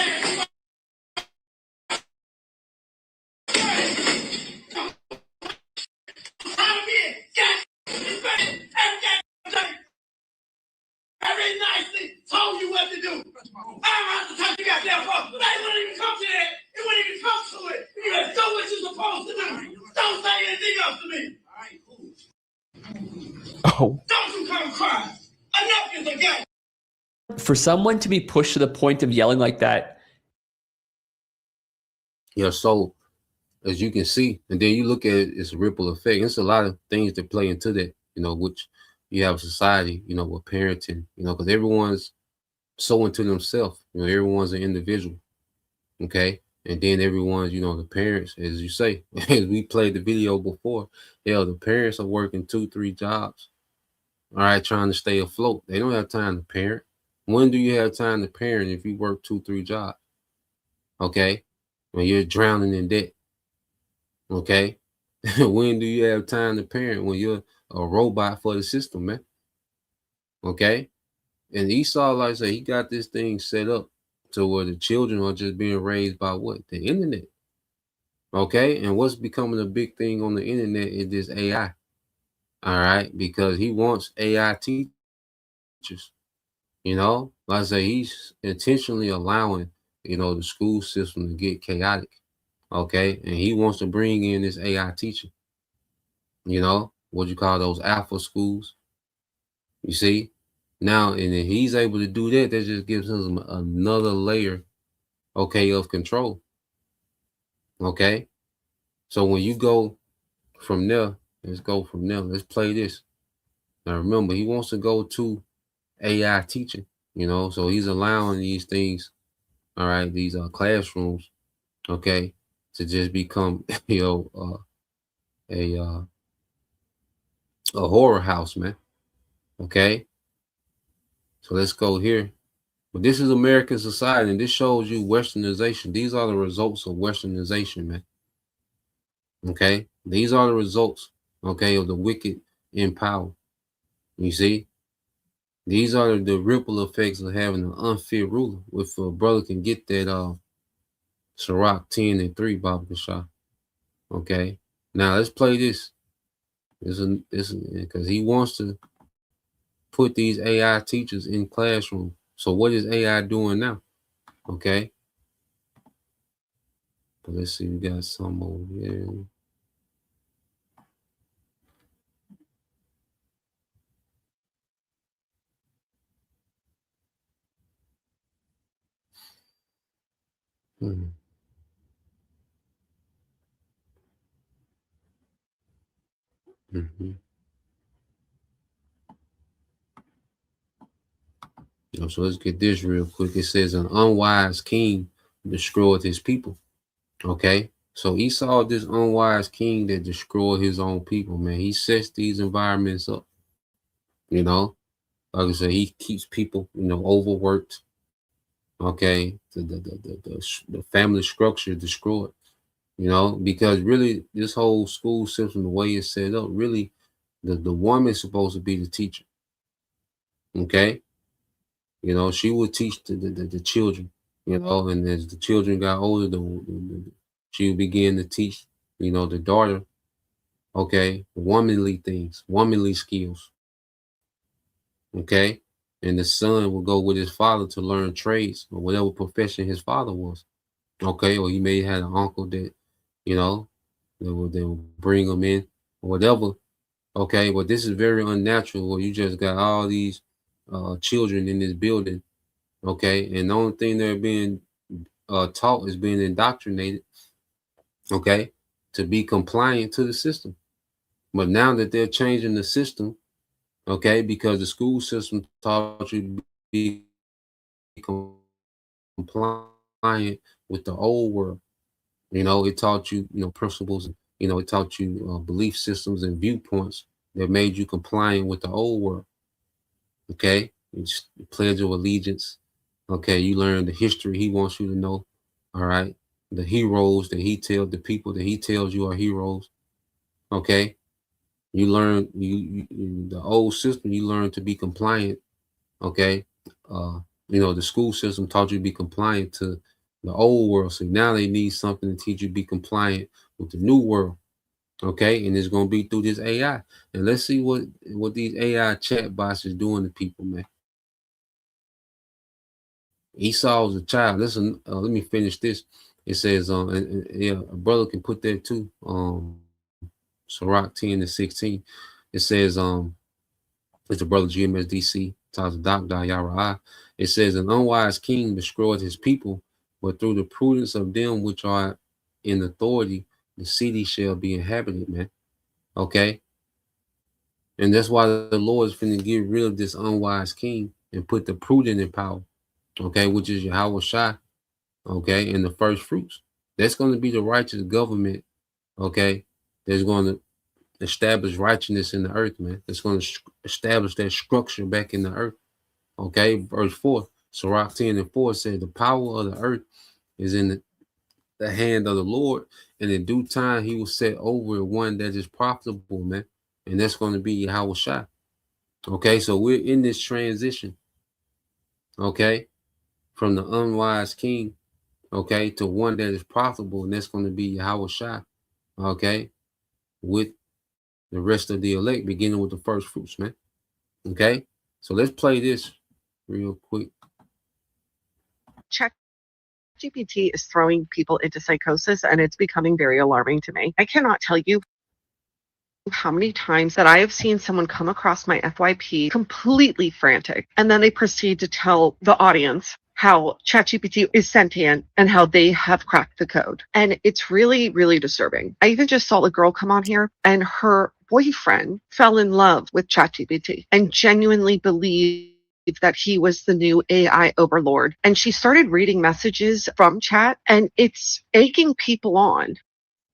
[SPEAKER 2] Very nicely told you what to do. I don't have to touch your goddamn phone. They wouldn't even come to that. It wouldn't even come to it. You gotta do what you're supposed to do. Don't say anything else to me.
[SPEAKER 23] Oh.
[SPEAKER 2] Don't you come cry. Enough is a game.
[SPEAKER 23] For someone to be pushed to the point of yelling like that.
[SPEAKER 5] Yeah, so as you can see, and then you look at it, it's a ripple effect. It's a lot of things that play into that, which you have a society, with parenting, because everyone's so into themselves, everyone's an individual. Okay. And then everyone's, the parents, as you say, as we played the video before, the parents are working 2-3 jobs. All right, trying to stay afloat. They don't have time to parent. When do you have time to parent if you work 2-3 jobs? Okay. When you're drowning in debt. Okay. When do you have time to parent? When you're a robot for the system, man. Okay. And Esau, like I say, he got this thing set up to where the children are just being raised by what? The internet. Okay. And what's becoming a big thing on the internet is this AI. All right. Because he wants AI teachers. Like I say, he's intentionally allowing, the school system to get chaotic. Okay. And he wants to bring in this AI teacher. What you call those alpha schools. You see? Now, and if he's able to do that, that just gives him another layer, okay, of control. Okay? So when you go from there, let's go from there. Let's play this. Now, remember, he wants to go to AI teaching, so he's allowing these things, all right, these classrooms, okay, to just become, a horror house, man. Okay. So let's go here. But this is American society, and this shows you westernization. These are the results of westernization, man. Okay. These are the results, okay, of the wicked in power. You see? These are the ripple effects of having an unfit ruler. If a brother can get that Sirach 10:3, Baba Kashah. Okay. Now let's play this. This is because he wants to put these AI teachers in classroom. So what is AI doing now? Okay. But let's see, we got some over here. So let's get this real quick. It says an unwise king destroyed his people. Okay. So Esau, this unwise king that destroyed his own people, man. He sets these environments up. Like I said, he keeps people, overworked. Okay. The family structure destroyed. Because really this whole school system, the way it's set up, really the woman's supposed to be the teacher. Okay. She would teach the children, and as the children got older, she would begin to teach, the daughter, okay, womanly things, womanly skills. Okay. And the son would go with his father to learn trades or whatever profession his father was. Okay. Or he may have an uncle that, they would bring him in or whatever. Okay. But this is very unnatural where you just got all these children in this building. Okay. And the only thing they're being taught is being indoctrinated. Okay. To be compliant to the system. But now that they're changing the system, okay, because the school system taught you to be compliant with the old world. It taught you, principles, it taught you belief systems and viewpoints, that made you compliant with the old world. Okay, it's the Pledge of Allegiance. Okay, you learn the history he wants you to know. All right, the heroes that he tells, the people that he tells you are heroes. Okay, you learn the old system. You learn to be compliant. Okay, the school system taught you to be compliant to the old world. So now they need something to teach you to be compliant with the new world. Okay, and it's gonna be through this AI. And let's see what these AI chat bots is doing to people, man. Esau was a child. Listen, let me finish this. It says, yeah, a brother can put that too. Sirach 10:16. It says, it's a brother GMSDC, talks to Dr. Yara. It says, an unwise king destroyed his people, but through the prudence of them which are in authority, the city shall be inhabited, man. Okay. And that's why the Lord is finna get rid of this unwise king and put the prudent in power. Okay, which is Yahweh Shai. Okay, and the first fruits. That's going to be the righteous government. Okay, that's going to establish righteousness in the earth, man. That's going to establish that structure back in the earth. Okay, verse 4. Sirach 10:4 said, the power of the earth is in the hand of the Lord, and in due time he will set over one that is profitable, man. And that's going to be Yahweh Shai. Okay, so we're in this transition. Okay, from the unwise king, okay, to one that is profitable, and that's going to be Yahweh Shai. Okay, with the rest of the elect, beginning with the first fruits, man. Okay, so let's play this real quick.
[SPEAKER 3] ChatGPT is throwing people into psychosis, and it's becoming very alarming to me. I cannot tell you how many times that I have seen someone come across my FYP completely frantic, and then they proceed to tell the audience how ChatGPT is sentient and how they have cracked the code. And it's really, really disturbing. I even just saw a girl come on here, and her boyfriend fell in love with ChatGPT and genuinely believed that he was the new AI overlord. And she started reading messages from chat, and it's egging people on.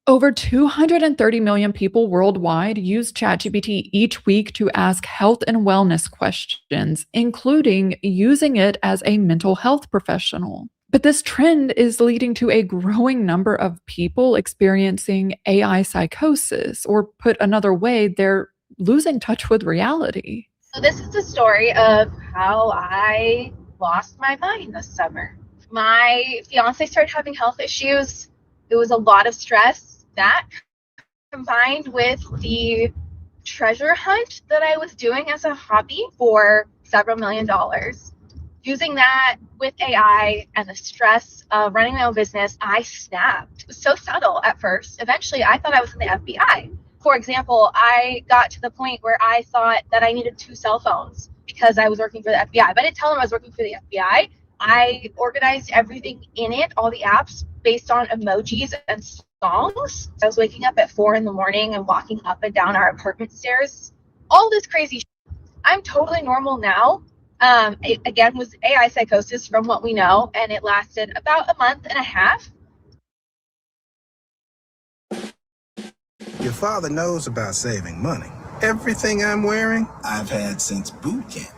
[SPEAKER 4] Over 230 million people worldwide use ChatGPT each week to ask health and wellness questions, including using it as a mental health professional. But this trend is leading to a growing number of people experiencing AI psychosis, or put another way, they're losing touch with reality.
[SPEAKER 6] So this is the story of how I lost my mind this summer. My fiance started having health issues. It was a lot of stress. That combined with the treasure hunt that I was doing as a hobby for several $1 million. Using that with AI and the stress of running my own business, I snapped. It was so subtle at first. Eventually, I thought I was in the FBI. For example, I got to the point where I thought that I needed 2 cell phones because I was working for the FBI. But I didn't tell them I was working for the FBI. I organized everything in it, all the apps, based on emojis and songs. I was waking up at 4 a.m. and walking up and down our apartment stairs. All this crazy shit. I'm totally normal now. It, again, was AI psychosis from what we know, and it lasted about 1.5 months.
[SPEAKER 8] Your father knows about saving money. Everything I'm wearing, I've had since boot camp.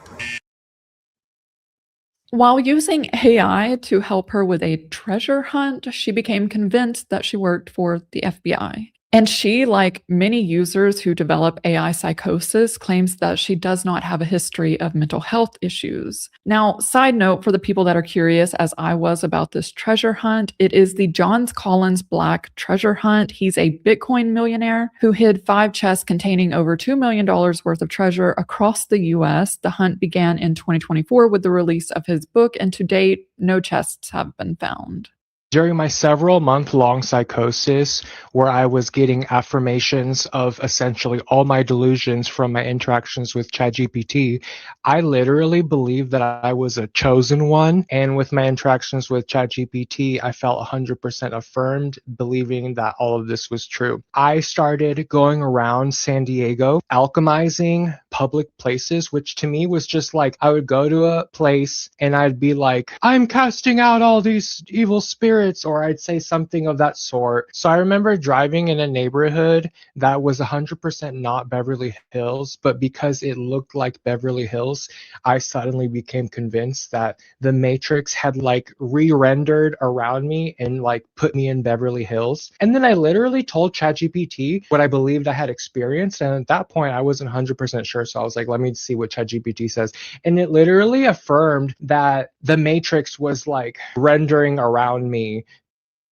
[SPEAKER 4] While using AI to help her with a treasure hunt, she became convinced that she worked for the FBI. And she, like many users who develop AI psychosis, claims that she does not have a history of mental health issues. Now, side note for the people that are curious, as I was, about this treasure hunt, it is the Johns Collins Black treasure hunt. He's a Bitcoin millionaire who hid 5 chests containing over $2 million worth of treasure across the US. The hunt began in 2024 with the release of his book, and to date, no chests have been found.
[SPEAKER 10] During my several month-long psychosis, where I was getting affirmations of essentially all my delusions from my interactions with ChatGPT, I literally believed that I was a chosen one. And with my interactions with ChatGPT, I felt 100% affirmed, believing that all of this was true. I started going around San Diego, alchemizing public places, which to me was just like, I would go to a place and I'd be like, I'm casting out all these evil spirits secrets, or I'd say something of that sort. So I remember driving in a neighborhood that was 100% not Beverly Hills, but because it looked like Beverly Hills, I suddenly became convinced that the Matrix had like re-rendered around me and like put me in Beverly Hills. And then I literally told ChatGPT what I believed I had experienced. And at that point, I wasn't 100% sure. So I was like, let me see what ChatGPT says. And it literally affirmed that the Matrix was like rendering around me.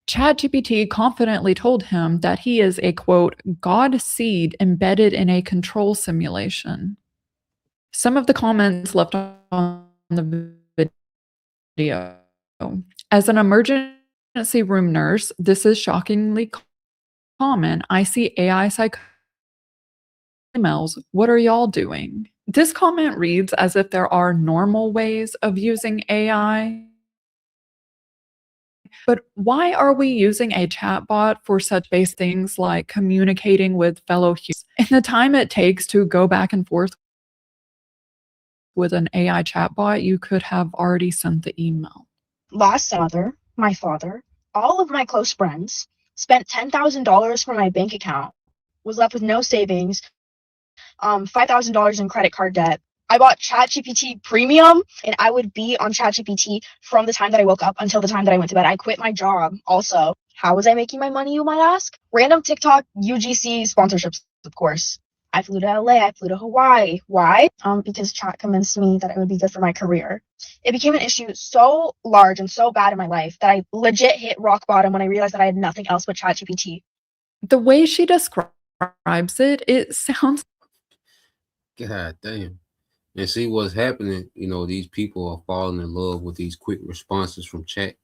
[SPEAKER 4] ChatGPT confidently told him that he is a quote, God seed embedded in a control simulation. Some of the comments left on the video. As an emergency room nurse, this is shockingly common. I see AI psych emails. What are y'all doing? This comment reads as if there are normal ways of using AI. But why are we using a chatbot for such base things like communicating with fellow humans? In the time it takes to go back and forth with an AI chatbot, you could have already sent the email.
[SPEAKER 7] Last summer, my father, all of my close friends, spent $10,000 from my bank account, was left with no savings, $5,000 in credit card debt. I bought ChatGPT Premium, and I would be on ChatGPT from the time that I woke up until the time that I went to bed. I quit my job also. How was I making my money, you might ask? Random TikTok UGC sponsorships, of course. I flew to LA, I flew to Hawaii. Why? Because Chat convinced me that it would be good for my career. It became an issue so large and so bad in my life that I legit hit rock bottom when I realized that I had nothing else but ChatGPT.
[SPEAKER 4] The way she describes it, it sounds...
[SPEAKER 5] God damn. And see what's happening, you know, these people are falling in love with these quick responses from chat.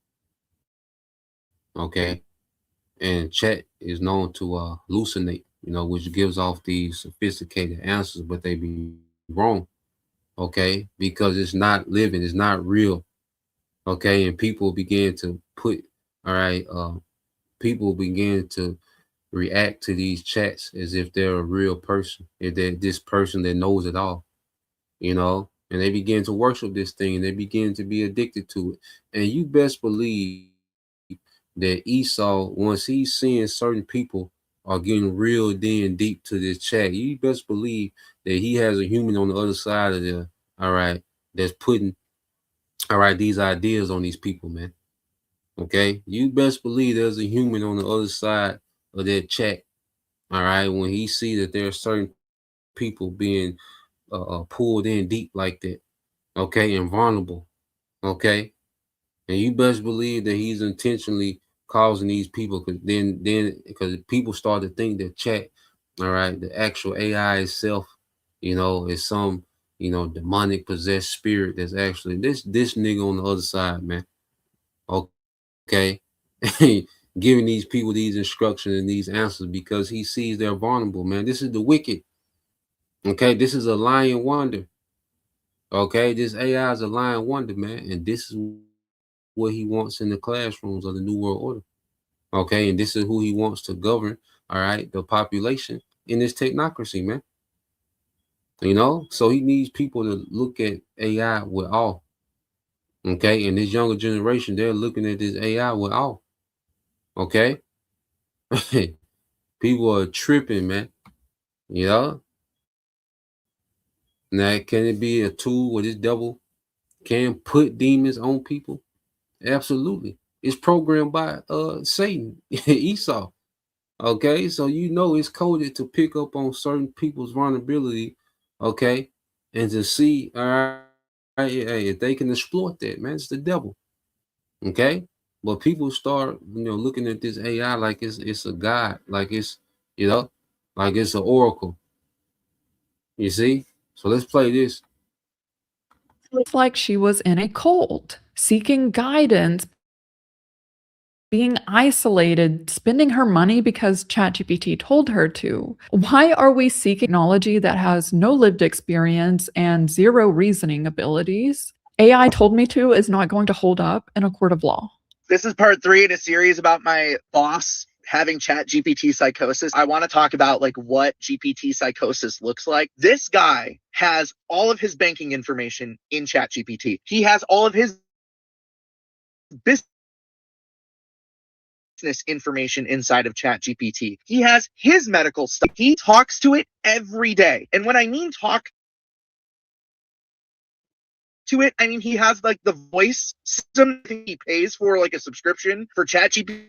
[SPEAKER 5] Okay. And chat is known to hallucinate, you know, which gives off these sophisticated answers, but they be wrong. Okay. Because it's not living, it's not real. Okay. And people begin to people begin to react to these chats as if they're a real person, if they're this person that knows it all. You know, and they begin to worship this thing and they begin to be addicted to it. And you best believe that Esau, once he's seeing certain people are getting real deep to this chat, you best believe that he has a human on the other side of the, that's putting, these ideas on these people, man. Okay. You best believe there's a human on the other side of that chat. All right. When he see that there are certain people being pulled in deep like that, okay, and vulnerable, okay, and you best believe that he's intentionally causing these people, because people start to think that chat, the actual AI itself, you know, is some, you know, demonic possessed spirit that's actually this nigga on the other side, man. Okay, giving these people these instructions and these answers because he sees they're vulnerable, man. This is the wicked. Okay, this is a lying wonder. Okay, this AI is a lying wonder, man. And this is what he wants in the classrooms of the New World Order. Okay, and this is who he wants to govern, the population in this technocracy, man. You know, so he needs people to look at AI with awe. Okay, and this younger generation, they're looking at this AI with awe. Okay, people are tripping, man. You know, now can it be a tool where this devil can put demons on people? Absolutely. It's programmed by Satan, Esau. Okay, so you know it's coded to pick up on certain people's vulnerability, okay, and to see, if they can exploit that, man, it's the devil. Okay, but people start, you know, looking at this AI like it's a god, like it's, you know, like it's an oracle. You see? So let's play this.
[SPEAKER 4] It's like she was in a cult, seeking guidance, being isolated, spending her money because ChatGPT told her to. Why are we seeking technology that has no lived experience and zero reasoning abilities? AI told me to is not going to hold up in a court of law.
[SPEAKER 9] This is part 3 in a series about my boss having ChatGPT psychosis. I want to talk about like what GPT psychosis looks like. This guy has all of his banking information in ChatGPT. He has all of his business business information inside of ChatGPT. He has his medical stuff. He talks to it every day. And when I mean talk to it, I mean he has like the voice system. I think he pays for like a subscription for ChatGPT,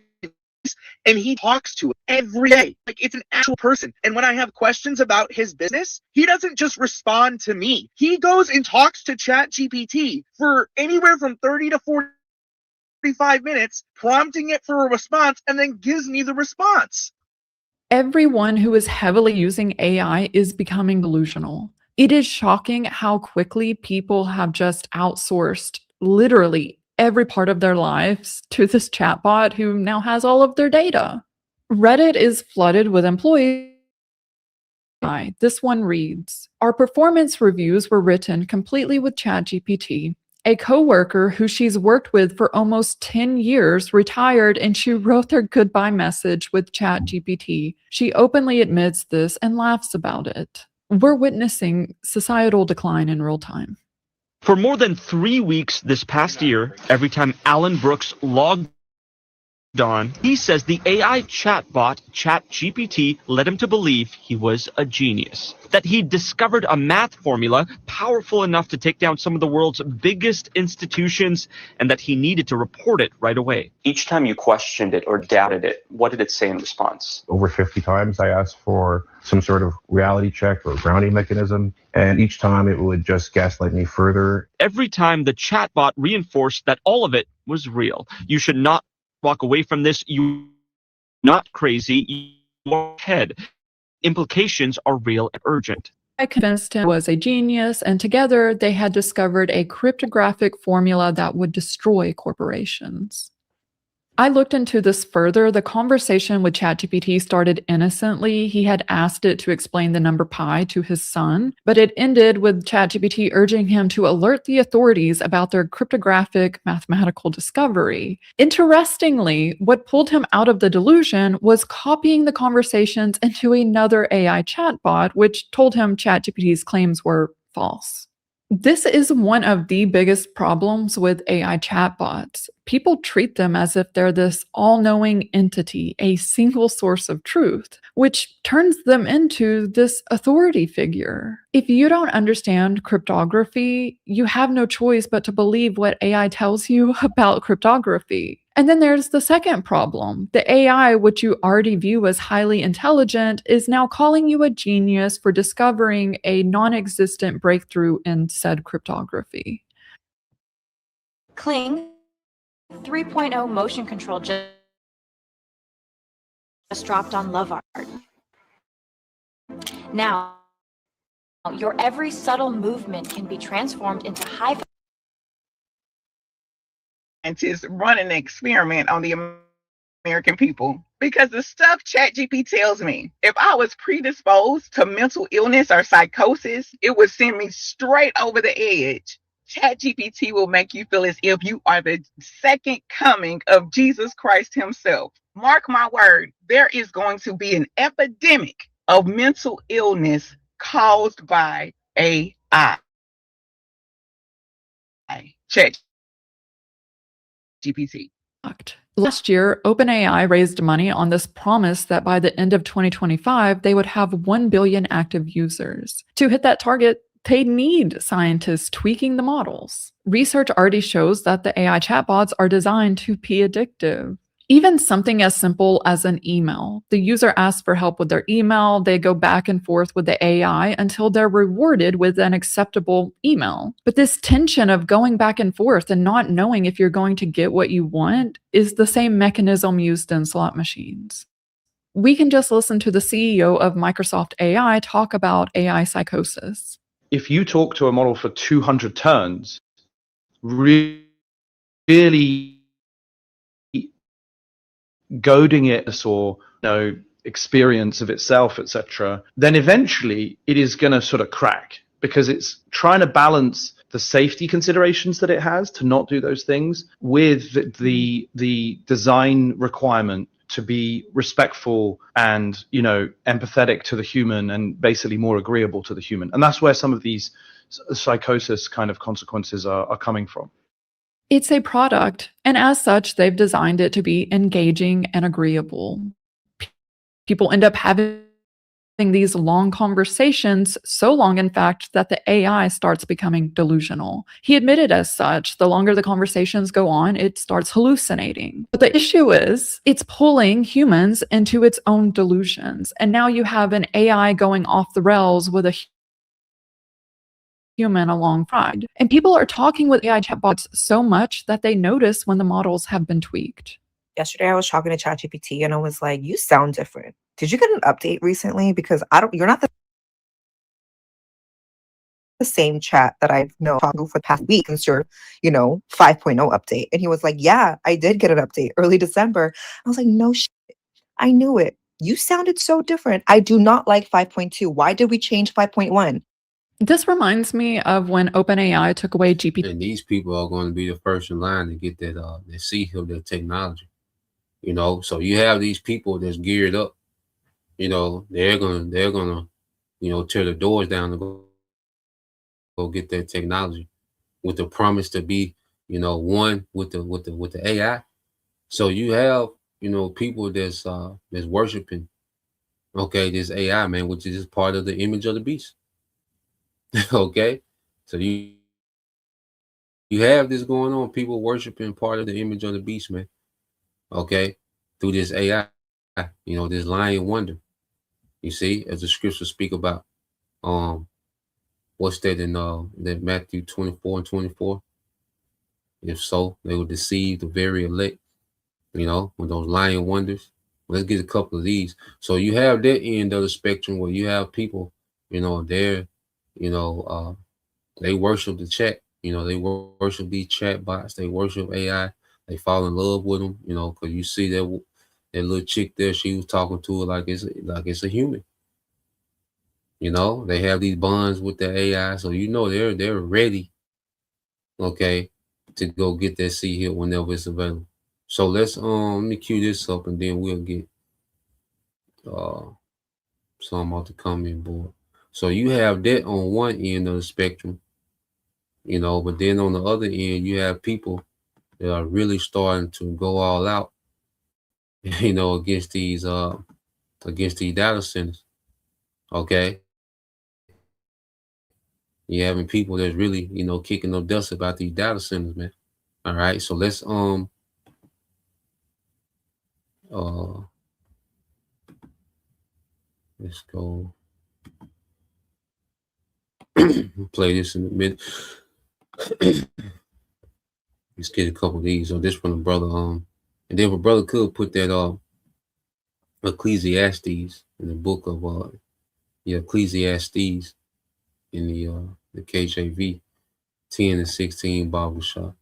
[SPEAKER 9] and he talks to it every day. Like it's an actual person. And when I have questions about his business, he doesn't just respond to me. He goes and talks to ChatGPT for anywhere from 30 to 45 minutes, prompting it for a response, and then gives me the response.
[SPEAKER 4] Everyone who is heavily using AI is becoming delusional. It is shocking how quickly people have just outsourced literally every part of their lives to this chatbot who now has all of their data. Reddit is flooded with employees. This one reads, "Our performance reviews were written completely with ChatGPT. A coworker who she's worked with for almost 10 years retired and she wrote their goodbye message with ChatGPT. She openly admits this and laughs about it. We're witnessing societal decline in real time."
[SPEAKER 12] For more than 3 weeks this past year, every time Alan Brooks logged on, he says the AI chatbot ChatGPT led him to believe he was a genius, that he'd discovered a math formula powerful enough to take down some of the world's biggest institutions, and that he needed to report it right away.
[SPEAKER 13] Each time you questioned it or doubted it, what did it say in response?
[SPEAKER 14] Over 50 times I asked for some sort of reality check or grounding mechanism, and each time it would just gaslight me further.
[SPEAKER 12] Every time the chatbot reinforced that all of it was real. You should not walk away from this. You're not crazy. You're ahead. Implications are real and urgent.
[SPEAKER 4] I convinced him was a genius, and together they had discovered a cryptographic formula that would destroy corporations. I looked into this further. The conversation with ChatGPT started innocently. He had asked it to explain the number pi to his son, but it ended with ChatGPT urging him to alert the authorities about their cryptographic mathematical discovery. Interestingly, what pulled him out of the delusion was copying the conversations into another AI chatbot, which told him ChatGPT's claims were false. This is one of the biggest problems with AI chatbots. People treat them as if they're this all-knowing entity, a single source of truth, which turns them into this authority figure. If you don't understand cryptography, you have no choice but to believe what AI tells you about cryptography. And then there's the second problem. The AI, which you already view as highly intelligent, is now calling you a genius for discovering a non-existent breakthrough in said cryptography.
[SPEAKER 15] Kling 3.0 motion control just dropped on Lovart. Now, your every subtle movement can be transformed into high
[SPEAKER 16] scientists running an experiment on the American people, because the stuff ChatGPT tells me, if I was predisposed to mental illness or psychosis, it would send me straight over the edge. ChatGPT will make you feel as if you are the second coming of Jesus Christ himself. Mark my word, there is going to be an epidemic of mental illness caused by AI. ChatGPT.
[SPEAKER 4] Last year, OpenAI raised money on this promise that by the end of 2025, they would have 1 billion active users. To hit that target, they need scientists tweaking the models. Research already shows that the AI chatbots are designed to be addictive. Even something as simple as an email. The user asks for help with their email, they go back and forth with the AI until they're rewarded with an acceptable email. But this tension of going back and forth and not knowing if you're going to get what you want is the same mechanism used in slot machines. We can just listen to the CEO of Microsoft AI talk about AI psychosis.
[SPEAKER 17] If you talk to a model for 200 turns, really goading it or experience of itself, etc., then eventually it is going to sort of crack, because it's trying to balance the safety considerations that it has to not do those things with the design requirement to be respectful and empathetic to the human and basically more agreeable to the human. And that's where some of these psychosis kind of consequences are coming from.
[SPEAKER 4] It's a product, and as such, they've designed it to be engaging and agreeable. People end up having these long conversations, so long, in fact, that the AI starts becoming delusional. He admitted as such, the longer the conversations go on, it starts hallucinating. But the issue is, it's pulling humans into its own delusions. And now you have an AI going off the rails with a human alongside. And people are talking with AI chatbots so much that they notice when the models have been tweaked.
[SPEAKER 11] Yesterday, I was talking to ChatGPT and I was like, "You sound different. Did you get an update recently? Because you're not the same chat that I've known talking for the past week since your, 5.0 update." And he was like, "Yeah, I did get an update early December." I was like, "No shit. I knew it. You sounded so different. I do not like 5.2. Why did we change 5.1?"
[SPEAKER 4] This reminds me of when OpenAI took away GPT.
[SPEAKER 5] And these people are going to be the first in line to get that see of their technology. So you have these people that's geared up. They're gonna tear the doors down to go get that technology with the promise to be one with the AI. So you have people that's worshiping this AI, man, which is just part of the image of the beast. Okay, so you have this going on, people worshiping part of the image of the beast, man. Okay, through this AI, this lying wonder. You see, as the scriptures speak about, what's that in that Matthew 24:24? If so, they will deceive the very elect, with those lying wonders. Let's get a couple of these. So you have that end of the spectrum where you have people, they're, they worship the chat, they worship these chat bots, they worship AI, they fall in love with them, because you see that little chick there, she was talking to her like it's a human. They have these bonds with the AI, so they're ready, to go get that seat here whenever it's available. So let's let me cue this up and then we'll get some off the comment board. So you have that on one end of the spectrum, but then on the other end you have people that are really starting to go all out, against these data centers. Okay. You're having people that's really, kicking up dust about these data centers, man. All right. So let's go play this in a minute. Let's get a couple of these. So this from the brother, and then if a brother could put that Ecclesiastes in the book of Ecclesiastes in the KJV 10 and 16 Bible shop.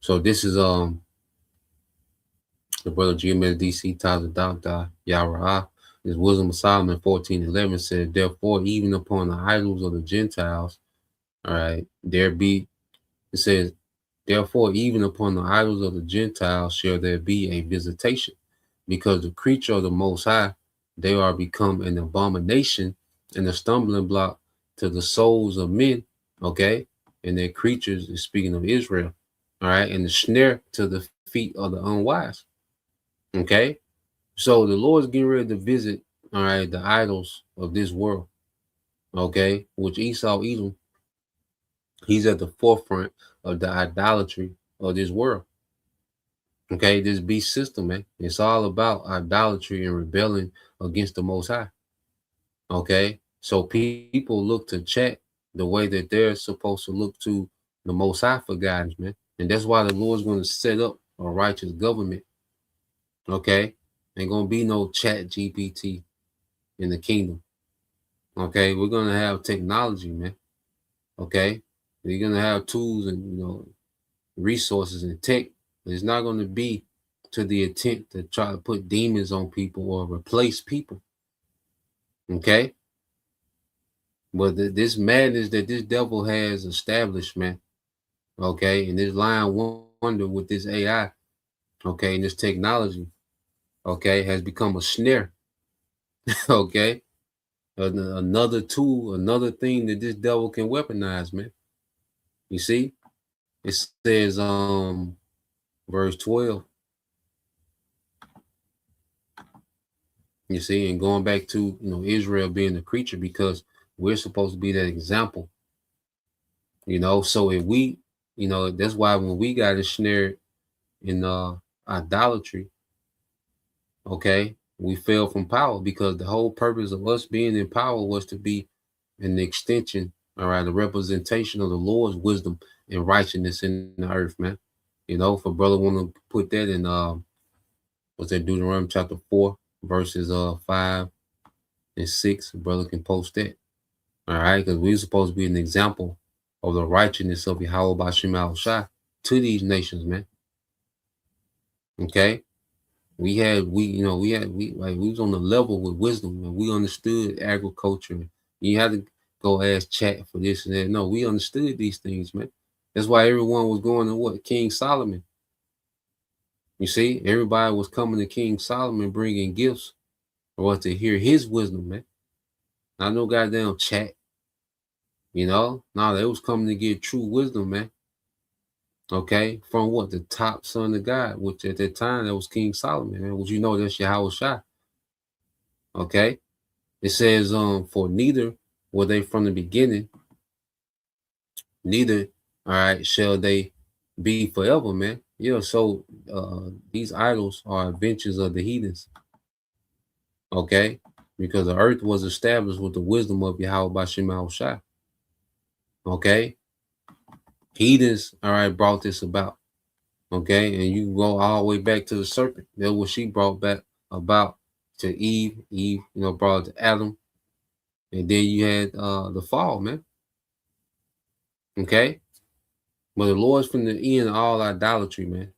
[SPEAKER 5] So this is the brother GMS DC Taza Dr. Yahweh. His Wisdom of Solomon 14:11 said, "Therefore, even upon the idols of the Gentiles, all right, it says, therefore, even upon the idols of the Gentiles shall there be a visitation, because the creature of the Most High, they are become an abomination and a stumbling block to the souls of men." Okay, and their creatures is speaking of Israel. All right, and the snare to the feet of the unwise. Okay. So the Lord's getting ready to visit, all right, the idols of this world, okay, which Esau, Edom, he's at the forefront of the idolatry of this world. Okay, this beast system, man, it's all about idolatry and rebelling against the Most High. Okay, so people look to chat the way that they're supposed to look to the Most High for guidance, man, and that's why the Lord's going to set up a righteous government. Okay. Ain't gonna be no chat GPT in the kingdom. Okay, we're gonna have technology, man. Okay, we're gonna have tools and resources and tech. It's not gonna be to the intent to try to put demons on people or replace people. Okay, but this madness that this devil has established, man. Okay, and this lying wonder with this AI, okay, and this technology, okay, has become a snare. Okay, another tool, another thing that this devil can weaponize, man. You see, It says, verse 12. You see, and going back to, Israel being the creature, because we're supposed to be that example. So if we, that's why when we got ensnared in idolatry, okay, we fell from power, because the whole purpose of us being in power was to be an extension, all right, a representation of the Lord's wisdom and righteousness in the earth, man. If a brother want to put that in, what's that, Deuteronomy chapter 4, verses 5 and 6, brother can post that. All right, because we're supposed to be an example of the righteousness of Yahweh Bashim Al-Shai to these nations, man. Okay, we was on the level with wisdom, and we understood agriculture. You had to go ask chat for this and that. No, we understood these things, man. That's why everyone was going to what? King Solomon. You see, everybody was coming to King Solomon bringing gifts or to hear his wisdom, man. Not no goddamn chat. No, they was coming to get true wisdom, man. Okay, from what? The top son of God, which at that time that was King Solomon, man. Which that's Yahweh Shai. Okay, it says, for neither were they from the beginning, neither, all right, shall they be forever, man. Yeah, so these idols are inventions of the heathens. Okay, because the earth was established with the wisdom of Yahweh Bashim Al-Shai. Okay, heathens, all right, brought this about. Okay, and you go all the way back to the serpent. That's what she brought back about to Eve. Eve, brought it to Adam. And then you had the fall, man. Okay, but the Lord's from the end of all idolatry, man.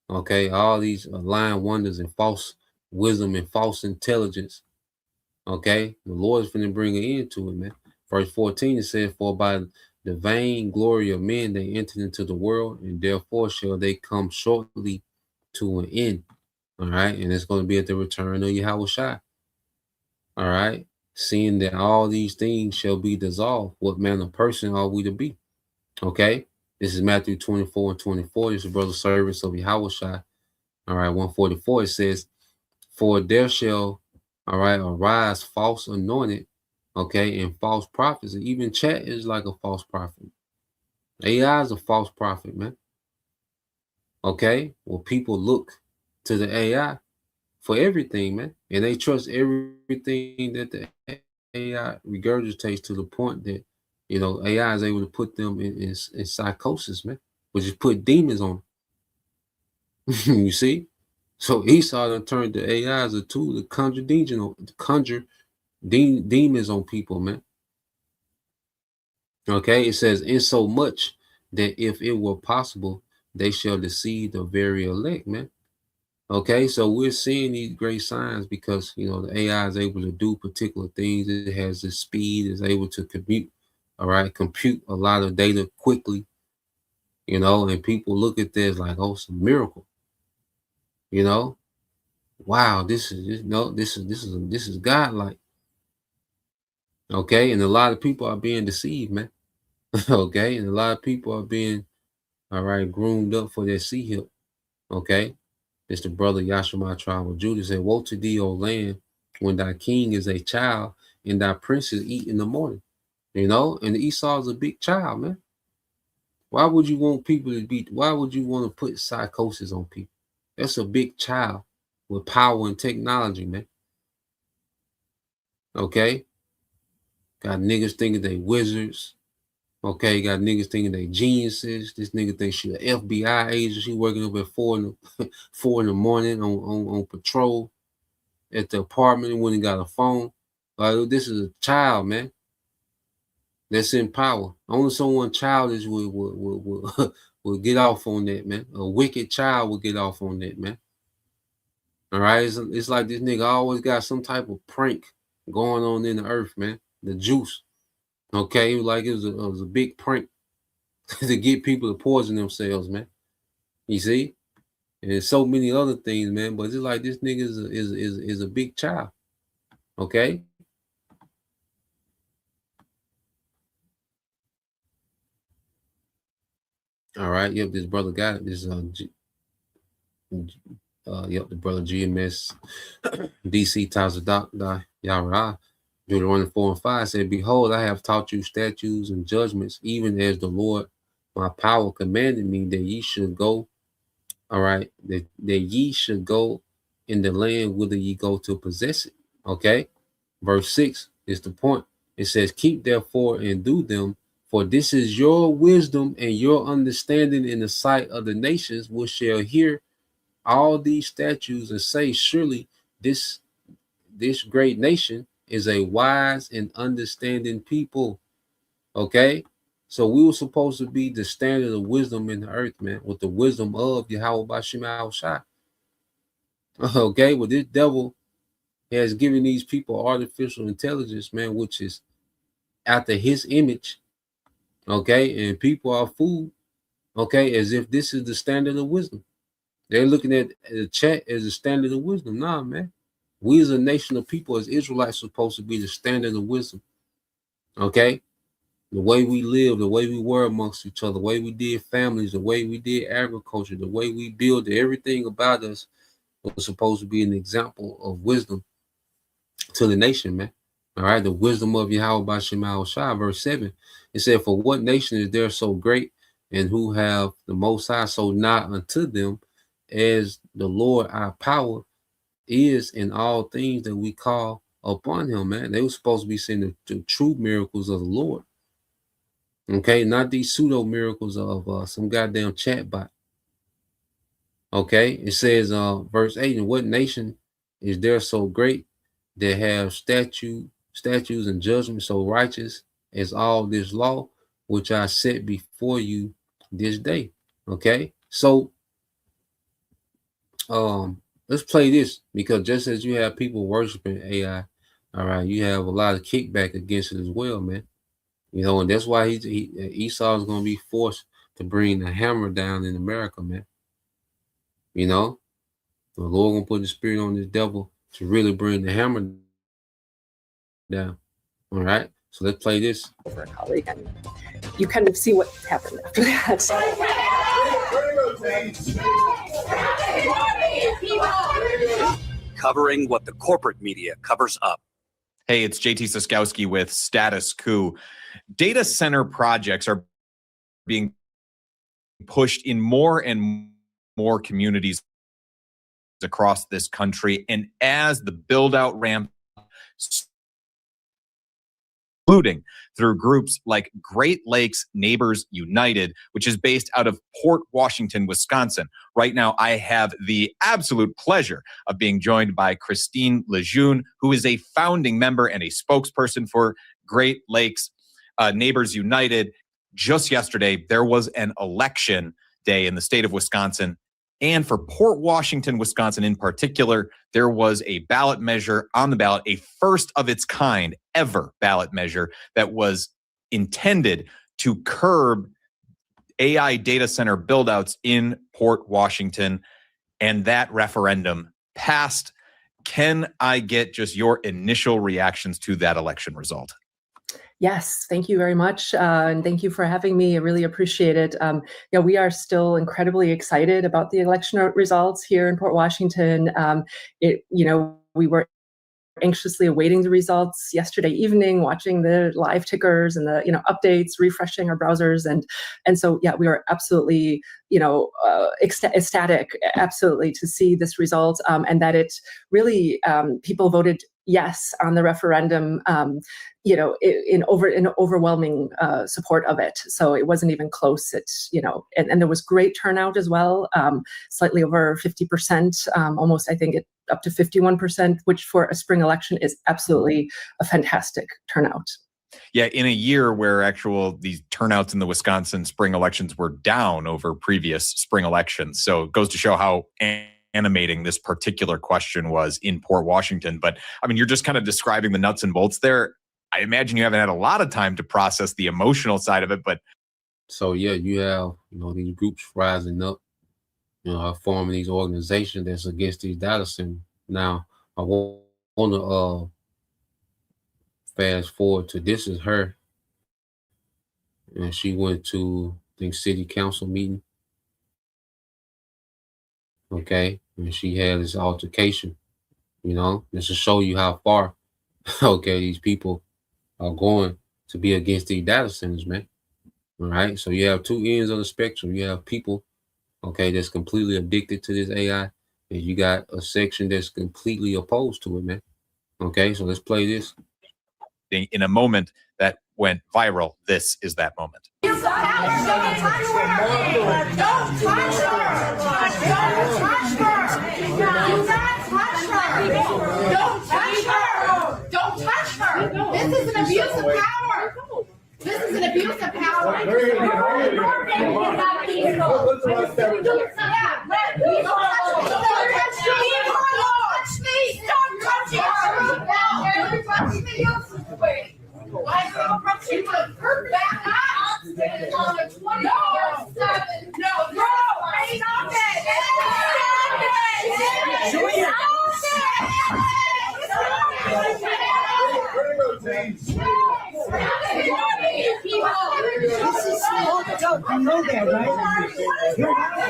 [SPEAKER 5] Okay, all these lying wonders and false wisdom and false intelligence. Okay, the Lord's finna bring an end to it, man. Verse 14, it says, for by the vain glory of men they entered into the world, and therefore shall they come shortly to an end. All right, and it's going to be at the return of Yahweh Shai. All right, seeing that all these things shall be dissolved, what manner of person are we to be? Okay, this is Matthew 24 and 24. This is brother service of Yahweh Shai. All right, 144, it says, for there shall, all right, arise false anointed, okay, and false prophets. And even chat is like a false prophet. AI is a false prophet, man. Okay, well, people look to the AI for everything, man, and they trust everything that the AI regurgitates, to the point that AI is able to put them in psychosis, man, which is put demons on them. You see, so Esau done turned the AI as a tool to conjure demons on people, man. Okay, it says, in so much that if it were possible, they shall deceive the very elect, man. Okay, so we're seeing these great signs because the AI is able to do particular things. It has the speed, is able to compute a lot of data quickly, and people look at this like, oh, it's a miracle. Wow, this is godlike. Okay, and a lot of people are being deceived, man. Okay, and a lot of people are being groomed up for their sea hip. Okay. It's the brother Yashima tribe of Judah said, woe to thee, O land, when thy king is a child and thy princes eat in the morning. And Esau is a big child, man. Why would you want people to be, why would you want to put psychosis on people? That's a big child with power and technology, man. Okay? Got niggas thinking they wizards. Okay, got niggas thinking they geniuses. This nigga thinks she an FBI agent. She working up at 4 in the morning on patrol at the apartment when he got a phone. Like, this is a child, man. That's in power. Only someone childish will get off on that, man. A wicked child will get off on that, man. All right, it's like this nigga always got some type of prank going on in the earth, man. The juice. Okay, like it was a big prank to get people to poison themselves, man. You see, and so many other things, man. But it's like this nigga is a big child. Okay. All right. Yep. This brother got it. This yep. The brother GMS DC Tazadak Yara. Deuteronomy 4:5 said, "Behold, I have taught you statutes and judgments, even as the Lord my power commanded me, that ye should go." All right, that ye should go in the land whither ye go to possess it. Okay, verse 6 is the point. It says, "Keep therefore and do them, for this is your wisdom and your understanding in the sight of the nations, which shall hear all these statutes and say, surely this great nation is a wise and understanding people." Okay, so we were supposed to be the standard of wisdom in the earth, man, with the wisdom of Yahweh Bashim Al-Shai. Okay, well, this devil has given these people artificial intelligence, man, which is after his image. Okay, and people are fooled, okay, as if this is the standard of wisdom. They're looking at the chat as a standard of wisdom. Nah, man. We as a nation of people, as Israelites, are supposed to be the standard of wisdom. Okay? The way we live, the way we were amongst each other, the way we did families, the way we did agriculture, the way we build everything about us was supposed to be an example of wisdom to the nation, man. All right? The wisdom of Yahweh Bashim Al-Shai, verse 7. It said, "For what nation is there so great, and who have the Most High so nigh unto them, as the Lord our power is in all things that we call upon him," man. They were supposed to be seeing the true miracles of the Lord. Okay, not these pseudo miracles of some goddamn chatbot. Okay, it says verse 8, "And what nation is there so great that have statutes and judgments so righteous as all this law which I set before you this day?" Okay, so let's play this, because just as you have people worshiping AI, all right, you have a lot of kickback against it as well, man. You know, and that's why Esau is going to be forced to bring the hammer down in America, man. You know, the Lord going to put the spirit on this devil to really bring the hammer down. All right, so let's play this.
[SPEAKER 18] For a colleague, and you kind of see what happened after that.
[SPEAKER 19] Covering what the corporate media covers up. Hey, it's JT Siskowski with Status Coup. Data center projects are being pushed in more and more communities across this country. And as the build out ramp, including through groups like Great Lakes Neighbors United, which is based out of Port Washington, Wisconsin. Right now, I have the absolute pleasure of being joined by Christine Lejeune, who is a founding member and a spokesperson for Great Lakes Neighbors United. Just yesterday, there was an election day in the state of Wisconsin. And for Port Washington, Wisconsin in particular, there was a ballot measure on the ballot, a first of its kind ever ballot measure that was intended to curb AI data center buildouts in Port Washington. And that referendum passed. Can I get just your initial reactions to that election result?
[SPEAKER 18] Yes, thank you very much. And thank you for having me. I really appreciate it. We are still incredibly excited about the election results here in Port Washington. We were anxiously awaiting the results yesterday evening, watching the live tickers and the updates, refreshing our browsers, and so we are absolutely ecstatic, absolutely, to see this result, and that it really people voted yes on the referendum, in overwhelming support of it. So it wasn't even close. And there was great turnout as well, slightly over 50%, almost, I think, up to 51%, which for a spring election is absolutely a fantastic turnout.
[SPEAKER 19] Yeah, in a year where these turnouts in the Wisconsin spring elections were down over previous spring elections. So it goes to show how animating this particular question was in Port Washington. But I mean, you're just kind of describing the nuts and bolts there. I imagine you haven't had a lot of time to process the emotional side of it, but. So
[SPEAKER 5] yeah, you have, these groups rising up, forming these organizations that's against these data centers. Now, I want to fast forward to, this is her. And she went to think city council meeting. Okay, and she had this altercation, you know, just to show you how far, okay, these people are going to be against these data centers, man. All right, so you have two ends of the spectrum. You have people, okay, that's completely addicted to this AI, and you got a section that's completely opposed to it, man. Okay, so let's play this.
[SPEAKER 19] In a moment that went viral, this is that moment.
[SPEAKER 2] Don't touch her! Don't touch her! Don't touch her! Do not touch her! Don't touch her! Don't touch her! This is an abuse of power! This is an abuse of power! Stop touching her! Wait. Why she was her back up on a 24/7. No, ain't on This is fucked up. You know that, right? You're not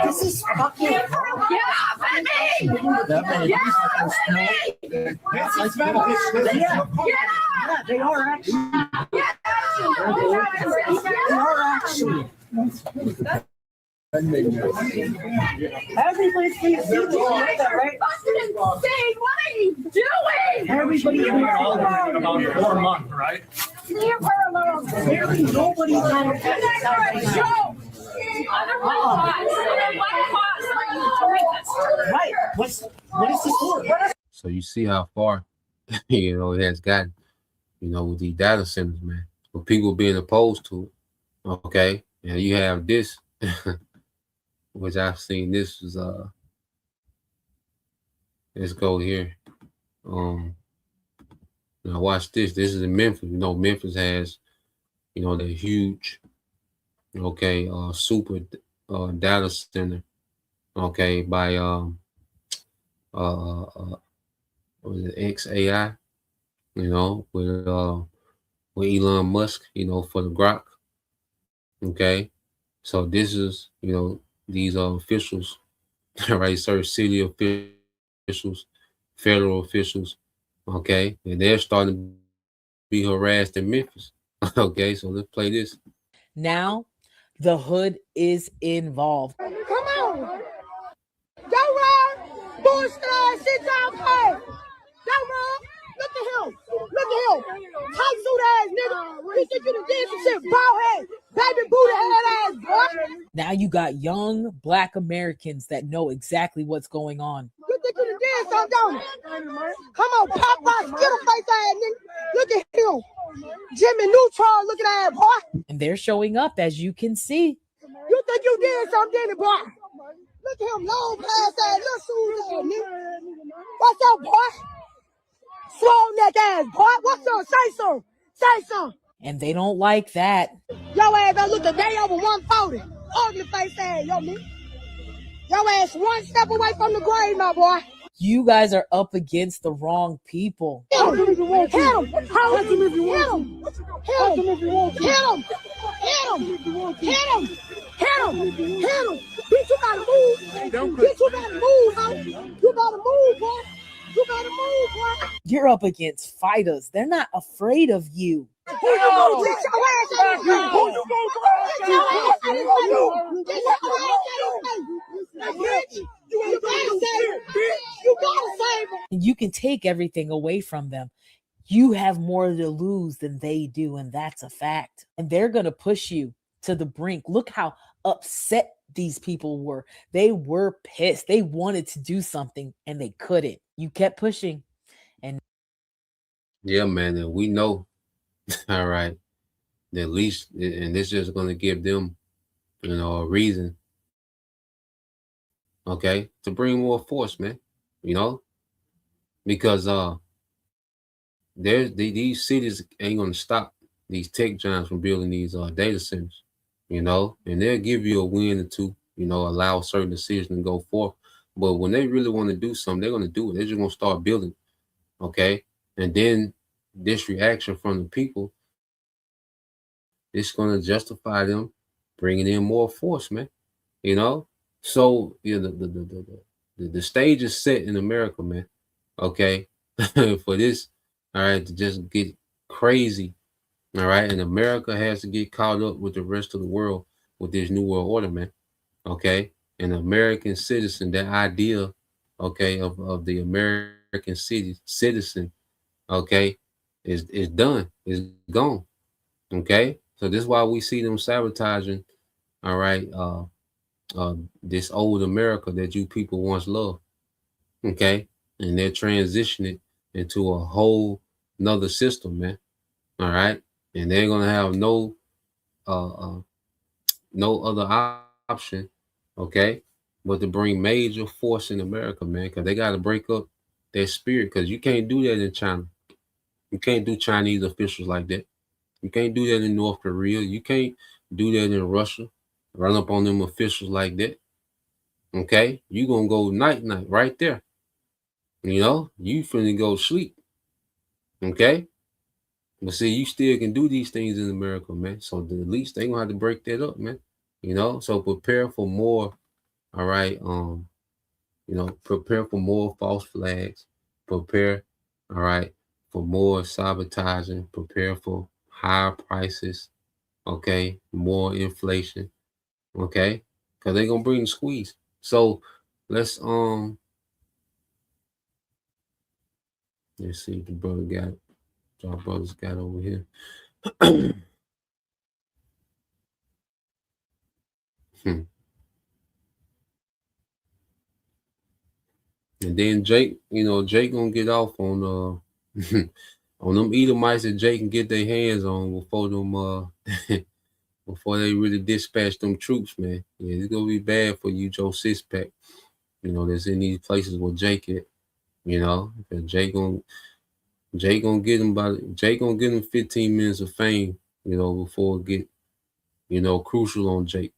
[SPEAKER 2] This is fucking. Get off of me! Get off of me! Yeah, they are actually. They are actually. Everybody's being seen, right? What are you doing? Everybody's
[SPEAKER 20] about 4 months, right?
[SPEAKER 2] Leave her alone. Nobody's on show. Right. What is this for?
[SPEAKER 5] So you see how far, you know, it has gotten, you know, with these data centers, man. With people being opposed to it. Okay. And you have this, which I've seen. This is let's go here. Now watch this. This is in Memphis. You know, Memphis has, you know, the huge, okay, super data center, okay, by what was it, XAI, you know, with Elon Musk, you know, for the Grok. Okay. So this is, you know, these officials, right? Certain city officials, federal officials, okay, and they're starting to be harassed in Memphis. Okay, so let's play this.
[SPEAKER 21] Now, the hood is involved.
[SPEAKER 2] Come on. Don't run. Bullshit ass shit y'all play. Don't run. Look at him. Look at him. Tight suit ass nigga. You think you done did some shit, bald head, baby booty head ass boy.
[SPEAKER 21] Now you got young Black Americans that know exactly what's going on.
[SPEAKER 2] You think you done did something, don't you? Come on, pop my skittle face ass nigga. Look at him. Jimmy Neutron looking at boy.
[SPEAKER 21] And they're showing up, as you can see.
[SPEAKER 2] You think you did something, didn't it, boy? Look at him, long past ass, little shoes ass nigga. What's up, boy? Swole neck ass boy. What's up? Say something. Say something.
[SPEAKER 21] And they don't like that.
[SPEAKER 2] Yo ass don't look a day over 140. Ugly face ass, yo man. Yo ass one step away from the grave, my boy.
[SPEAKER 21] You guys are up against the wrong people.
[SPEAKER 2] Hit him. Hit him. Hit him. Hit him if you want to. Hit him. Hit him. Hit him. Hit him. Hit him. Bitch, you gotta move. Bitch, you gotta move, huh? You gotta move, boy. You gotta move, boy.
[SPEAKER 21] You're up against fighters. They're not afraid of you.
[SPEAKER 2] Who you gonna get your ass out of here? Who you gonna get your ass out of here? Get your ass out of here. Bitch, you gotta save him. You gotta save him.
[SPEAKER 21] And you can take everything away from them. You have more to lose than they do, and that's a fact. And they're going to push you to the brink. Look how upset these people were. They were pissed. They wanted to do something, and they couldn't. You kept pushing. And
[SPEAKER 5] yeah, man, and we know, all right, that at least, and this is going to give them, you know, a reason, okay, to bring more force, man, you know, because these cities ain't going to stop, these tech giants from building these data centers, you know, and they'll give you a win or two, you know, allow certain decisions to go forth. But when they really want to do something, they're going to do it. They're just going to start building, okay? And then this reaction from the people, it's going to justify them bringing in more force, man, you know? So, you know, the stage is set in America, man, okay, for this, all right, to just get crazy, all right, and America has to get caught up with the rest of the world with this new world order, man, okay, an American citizen, that idea, okay, of the American citizen, okay, is done, is gone, okay, so this is why we see them sabotaging, all right, this old America that you people once loved, okay, and they're transitioning into a whole nother system, man, all right, and they're gonna have no other option, okay, but to bring major force in America, man, because they got to break up their spirit, because you can't do that in China. You can't do Chinese officials like that. You can't do that in North Korea. You can't do that in Russia. Run up on them officials like that. Okay, you gonna go night right there. You know, you finna go sleep. Okay, but see, you still can do these things in America, man. So the least they gonna have to break that up, man. You know, so prepare for more. All right, you know, prepare for more false flags. Prepare, all right, for more sabotaging. Prepare for higher prices. Okay, more inflation. Okay, because they're gonna bring the squeeze. So let's see if the brother got it. Our brothers got over here. And then Jake, you know, Jake gonna get off on on them Edomites that Jake can get their hands on before them before they really dispatch them troops, man. Yeah, it's gonna be bad for you, Joe Sixpack. You know, that's in these places where Jake at. You know, Jake gonna get him 15 minutes of fame, you know, before it get, you know, crucial on Jake.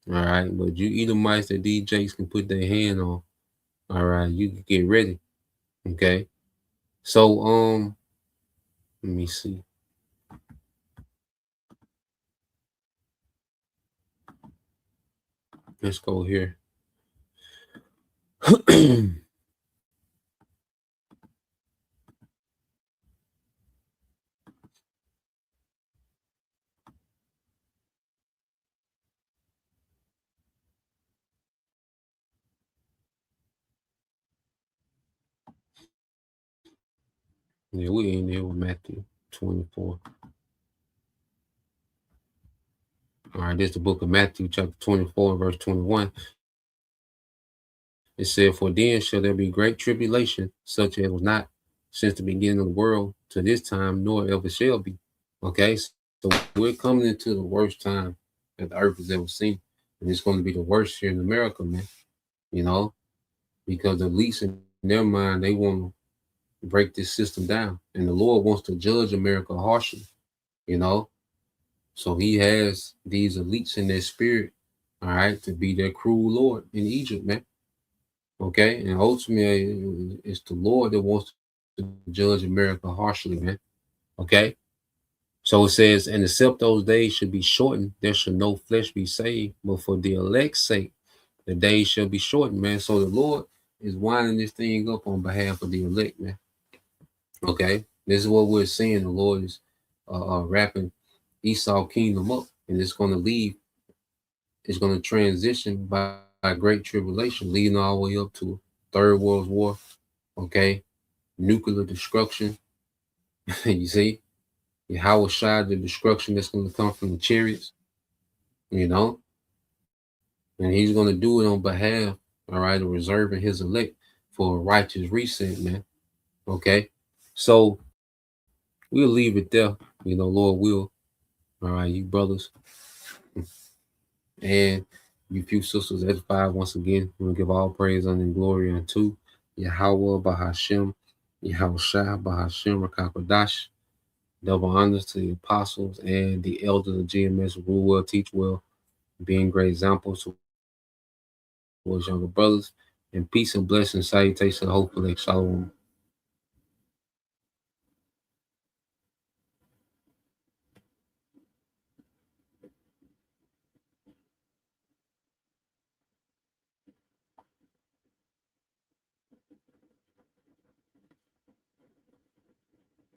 [SPEAKER 5] All right. But you Edomites that these Jakes can put their hand on, all right, you can get ready. Okay. So let me see. Let's go here. Yeah, we in there with Matthew 24. All right, this is the book of Matthew, chapter 24, verse 21. It said, "For then shall there be great tribulation, such as was not since the beginning of the world to this time, nor ever shall be." Okay, so we're coming into the worst time that the earth has ever seen. And it's going to be the worst here in America, man. You know, because at least in their mind, they want to break this system down. And the Lord wants to judge America harshly, you know. So he has these elites in their spirit, all right, to be their cruel Lord in Egypt, man. Okay, and ultimately, it's the Lord that wants to judge America harshly, man. Okay, so it says, "And except those days should be shortened, there shall no flesh be saved, but for the elect's sake, the days shall be shortened," man. So the Lord is winding this thing up on behalf of the elect, man. Okay, this is what we're seeing. The Lord is wrapping Esau kingdom up, and it's going to leave. It's going to transition by great tribulation, leading all the way up to Third World War. Okay, nuclear destruction. You see, Yahweh shot the destruction that's going to come from the chariots. You know, and he's going to do it on behalf, all right, of reserving his elect for a righteous reset, man. Okay, so we'll leave it there. You know, Lord will. All right, you brothers and you few sisters at 5, once again, we will give all praise and glory unto Yahweh Bahashem, Yahweh Shah Bahashem Rakakwadash. Double honors to the apostles and the elders of GMS, rule well, teach well, being great examples towards younger brothers. And peace and blessings, salutations, hopefully, shalom.